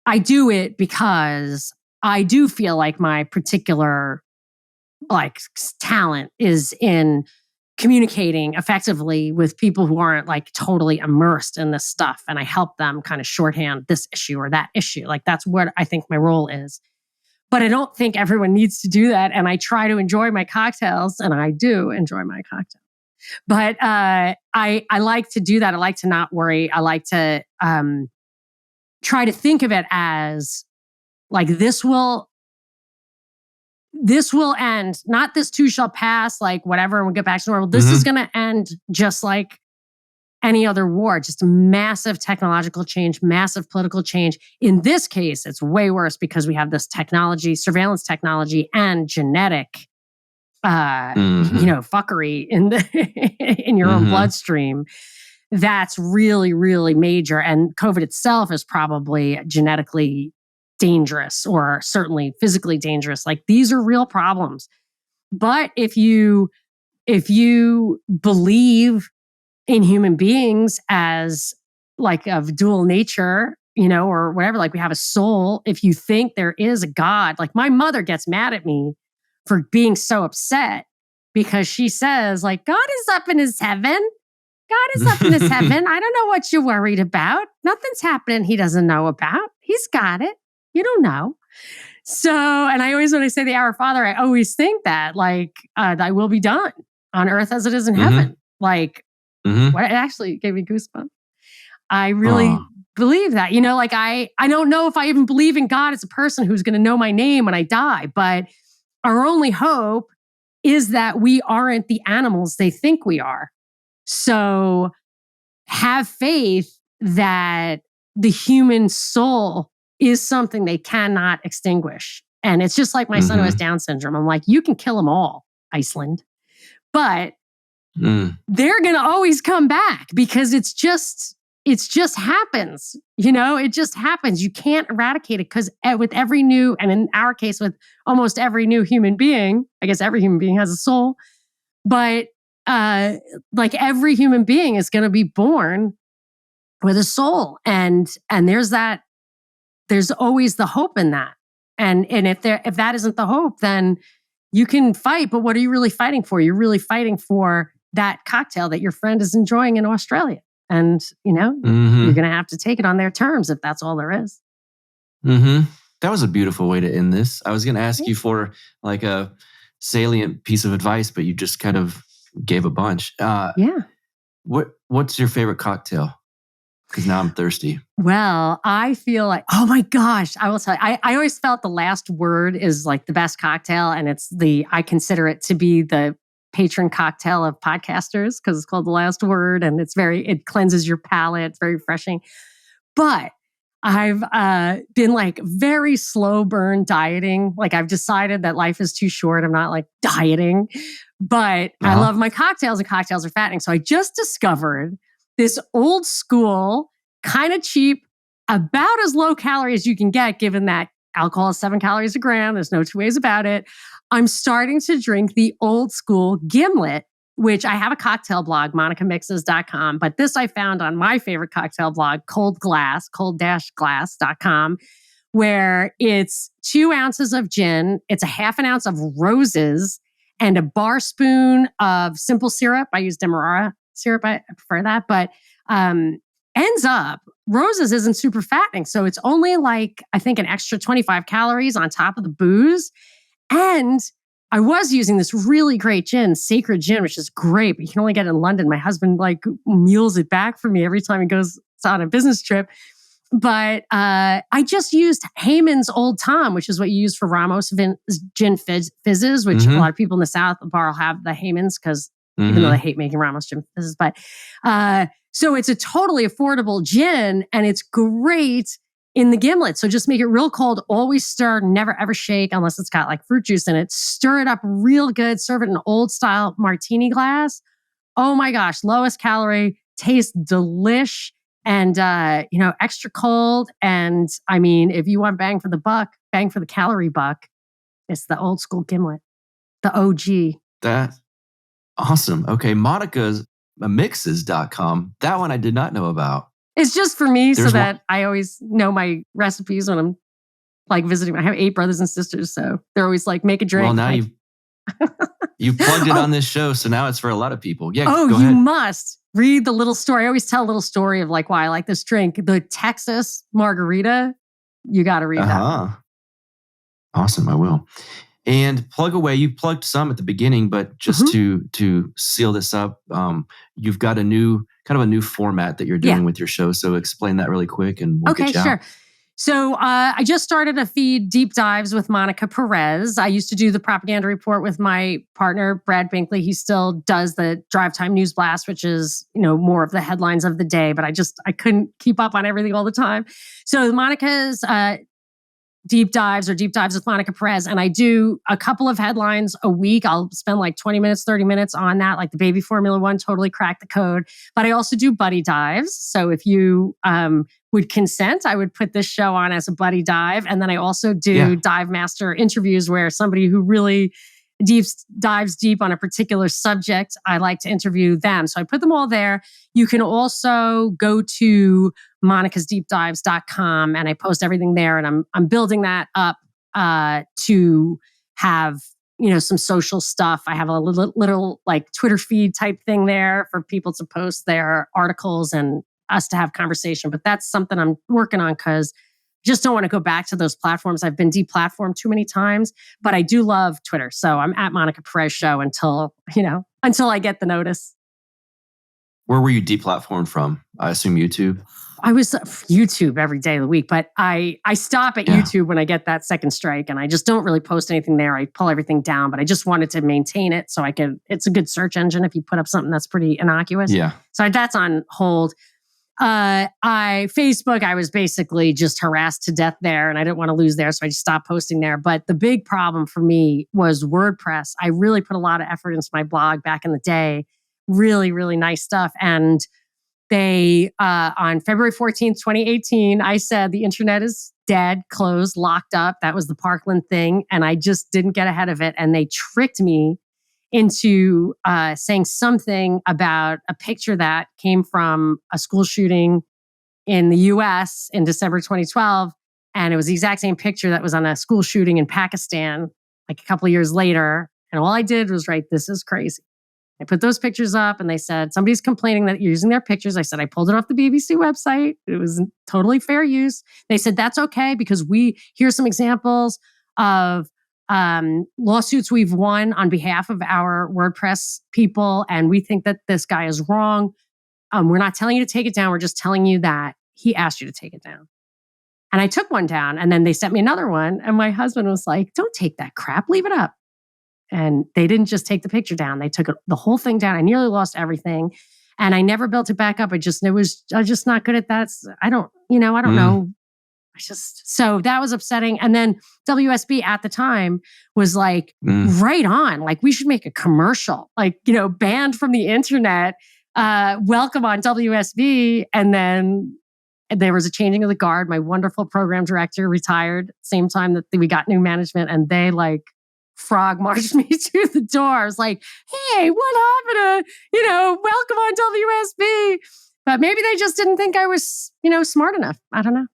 I do it because I do feel like my particular like talent is in communicating effectively with people who aren't like totally immersed in this stuff. And I help them kind of shorthand this issue or that issue. Like that's what I think my role is. But I don't think everyone needs to do that. And I try to enjoy my cocktails and I do enjoy my cocktail. But I like to do that. I like to not worry. I like to try to think of it as like this will end, not this too shall pass, like whatever, and we'll get back to normal. This is going to end just like any other war, just massive technological change, massive political change. In this case, it's way worse because we have this technology, surveillance technology and genetic, fuckery in your own bloodstream. That's really, really major. And COVID itself is probably genetically dangerous or certainly physically dangerous. Like these are real problems. But if you believe in human beings as like of dual nature, or whatever, like we have a soul, if you think there is a God, like my mother gets mad at me for being so upset because she says like, God is up in his heaven. God is up in his heaven. I don't know what you're worried about. Nothing's happening he doesn't know about. He's got it. You don't know. So, and I always, when I say the Our Father, I always think that like, thy will be done on earth as it is in heaven. Like, what it actually gave me goosebumps. I really believe that, like I don't know if I even believe in God as a person who's going to know my name when I die, but our only hope is that we aren't the animals they think we are. So have faith that the human soul is something they cannot extinguish. And it's just like my son who has Down syndrome. I'm like, you can kill them all, Iceland. But they're going to always come back because it just happens. It just happens. You can't eradicate it because with every new, and in our case, with almost every new human being, I guess every human being has a soul, but like every human being is going to be born with a soul. And there's always the hope in that. And if that isn't the hope, then you can fight. But what are you really fighting for? You're really fighting for that cocktail that your friend is enjoying in Australia. And, you're going to have to take it on their terms if that's all there is. That was a beautiful way to end this. I was going to ask you for like a salient piece of advice, but you just kind of gave a bunch. What's your favorite cocktail? Because now I'm thirsty. Well, I feel like, oh my gosh, I will tell you, I always felt the last word is like the best cocktail. And I consider it to be the patron cocktail of podcasters because it's called the last word. And it cleanses your palate. It's very refreshing. But I've been like very slow burn dieting. Like I've decided that life is too short. I'm not like dieting, but I love my cocktails and cocktails are fattening. So I just discovered this old school, kind of cheap, about as low calorie as you can get, given that alcohol is 7 calories a gram. There's no two ways about it. I'm starting to drink the old school gimlet, which I have a cocktail blog, monicamixes.com. But this I found on my favorite cocktail blog, cold-glass.com, where it's 2 ounces of gin. It's a half an ounce of roses and a bar spoon of simple syrup. I use Demerara syrup. I prefer that. But ends up, roses isn't super fattening. So it's only like, I think, an extra 25 calories on top of the booze. And I was using this really great gin, Sacred Gin, which is great, but you can only get it in London. My husband like mules it back for me every time he goes on a business trip. But I just used Heyman's Old Tom, which is what you use for Ramos Gin Fizzes, which a lot of people in the South of the bar will have the Heyman's because even though they hate making Ramos Gin Fizzes. But so it's a totally affordable gin and it's great in the gimlet. So just make it real cold, always stir, never ever shake unless it's got like fruit juice in it. Stir it up real good, serve it in an old style martini glass. Oh my gosh, lowest calorie, tastes delish. And, extra cold. And I mean, if you want bang for the buck, bang for the calorie buck, it's the old school gimlet, the OG. That's awesome. Okay. Monica's mixes.com. That one I did not know about. It's just for me so that I always know my recipes when I'm like visiting. I have 8 brothers and sisters. So they're always like, make a drink. Well, now you plugged it on this show. So now it's for a lot of people. Yeah. Oh, go ahead. You must read the little story. I always tell a little story of like why I like this drink. The Texas margarita. You got to read that. Awesome. I will. And plug away. You plugged some at the beginning, but just to seal this up, you've got a new format that you're doing with your show. So explain that really quick and we'll get you sure. out. So I just started a feed, Deep Dives with Monica Perez. I used to do the Propaganda Report with my partner, Brad Binkley. He still does the Drive Time News Blast, which is, more of the headlines of the day, but I couldn't keep up on everything all the time. So Monica's Deep Dives with Monica Perez. And I do a couple of headlines a week. I'll spend like 20 minutes, 30 minutes on that, like the baby formula one, totally cracked the code. But I also do buddy dives. So if you would consent, I would put this show on as a buddy dive. And then I also do dive master interviews where somebody who really dives deep on a particular subject, I like to interview them. So I put them all there. You can also go to monicasdeepdives.com and I post everything there. And I'm building that up to have, some social stuff. I have a little like Twitter feed type thing there for people to post their articles and us to have conversation. But that's something I'm working on because just don't want to go back to those platforms. I've been deplatformed too many times, but I do love Twitter. So I'm at Monica Perez Show until I get the notice. Where were you deplatformed from? I assume YouTube? I was YouTube every day of the week, but I stop at YouTube when I get that second strike and I just don't really post anything there. I pull everything down, but I just wanted to maintain it so it's a good search engine if you put up something that's pretty innocuous. Yeah. So that's on hold. Facebook, I was basically just harassed to death there and I didn't want to lose there. So I just stopped posting there. But the big problem for me was WordPress. I really put a lot of effort into my blog back in the day. Really, really nice stuff. And they, on February 14th, 2018, I said the internet is dead, closed, locked up. That was the Parkland thing. And I just didn't get ahead of it. And they tricked me into saying something about a picture that came from a school shooting in the US in December 2012. And it was the exact same picture that was on a school shooting in Pakistan, like a couple of years later. And all I did was write, "This is crazy." I put those pictures up and they said, somebody's complaining that you're using their pictures. I said, I pulled it off the BBC website. It was totally fair use. They said, that's okay because here's some examples of lawsuits we've won on behalf of our WordPress people. And we think that this guy is wrong. We're not telling you to take it down. We're just telling you that he asked you to take it down. And I took one down and then they sent me another one. And my husband was like, don't take that crap, leave it up. And they didn't just take the picture down. They took the whole thing down. I nearly lost everything. And I never built it back up. I was just not good at that. I don't know. So that was upsetting. And then WSB at the time was like, right on, like we should make a commercial, like, banned from the internet, welcome on WSB. And then there was a changing of the guard. My wonderful program director retired same time that we got new management, and they like frog marched me to the door. I was like, hey, what happened to, welcome on WSB. But maybe they just didn't think I was, smart enough. I don't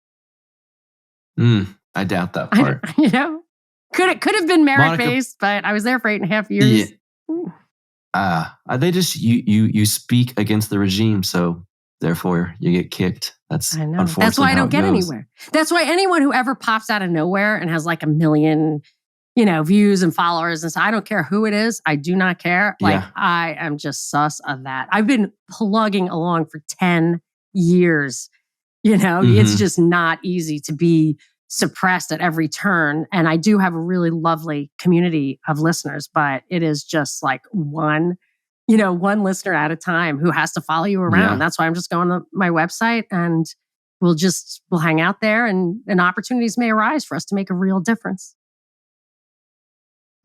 know. I doubt that part. Could have been merit-based, but I was there for 8.5 years. Yeah. They just, you speak against the regime, so therefore you get kicked. That's unfortunately That's why I don't get anywhere. That's why anyone who ever pops out of nowhere and has like 1 million, views and followers and so I don't care who it is. I do not care. Like I am just sus of that. I've been plugging along for 10 years. It's just not easy to be suppressed at every turn. And I do have a really lovely community of listeners, but it is just like one listener at a time who has to follow you around. Yeah. That's why I'm just going to my website and we'll hang out there and opportunities may arise for us to make a real difference.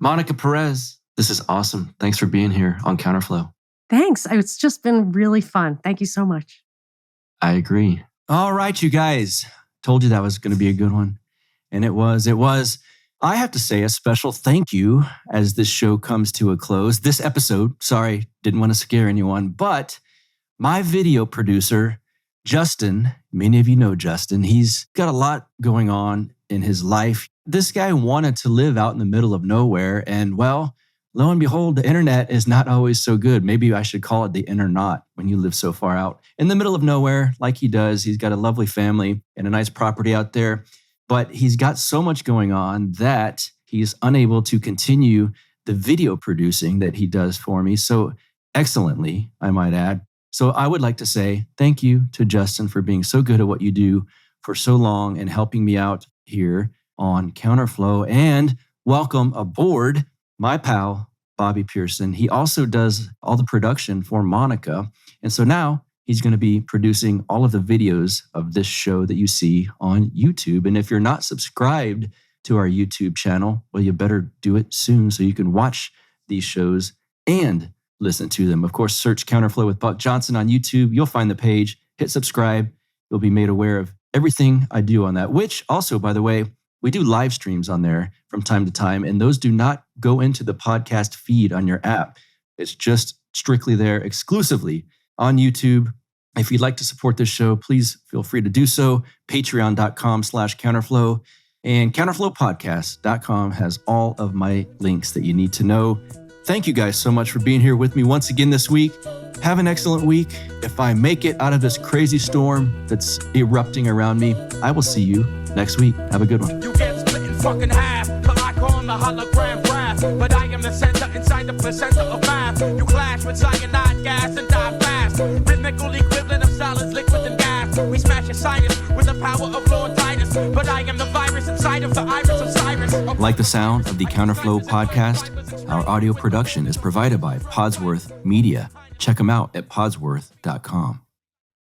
Monica Perez, this is awesome. Thanks for being here on Counterflow. Thanks. It's just been really fun. Thank you so much. I agree. All right, you guys. Told you that was going to be a good one. And it was. I have to say a special thank you as this show comes to a close. This episode, sorry, didn't want to scare anyone, but my video producer, Justin, many of you know Justin, he's got a lot going on in his life. This guy wanted to live out in the middle of nowhere. And well, lo and behold, the internet is not always so good. Maybe I should call it the internet when you live so far out in the middle of nowhere like he does. He's got a lovely family and a nice property out there. But he's got so much going on that he's unable to continue the video producing that he does for me so excellently, I might add. So I would like to say thank you to Justin for being so good at what you do for so long and helping me out here on Counterflow. And welcome aboard my pal, Bobby Pearson. He also does all the production for Monica. And so now he's going to be producing all of the videos of this show that you see on YouTube. And if you're not subscribed to our YouTube channel, well, you better do it soon so you can watch these shows and listen to them. Of course, search Counterflow with Buck Johnson on YouTube. You'll find the page. Hit subscribe. You'll be made aware of everything I do on that, which also, by the way, we do live streams on there from time to time, and those do not go into the podcast feed on your app. It's just strictly there exclusively on YouTube. If you'd like to support this show, please feel free to do so. Patreon.com/Counterflow and counterflowpodcast.com has all of my links that you need to know. Thank you guys so much for being here with me once again this week. Have an excellent week. If I make it out of this crazy storm that's erupting around me, I will see you next week. Have a good one. You get split in fucking half, like on the hologram graph. But I am the center inside the placenta of math. You clash with cyanide gas and die fast. Rhythmical equivalent of solids, liquid and gas. We smash your sinus with the power of Lord Titus. But I am the virus inside of the iris of Cyrus. Like the sound of the Counterflow podcast? Our audio production is provided by Podsworth Media. Check them out at podsworth.com.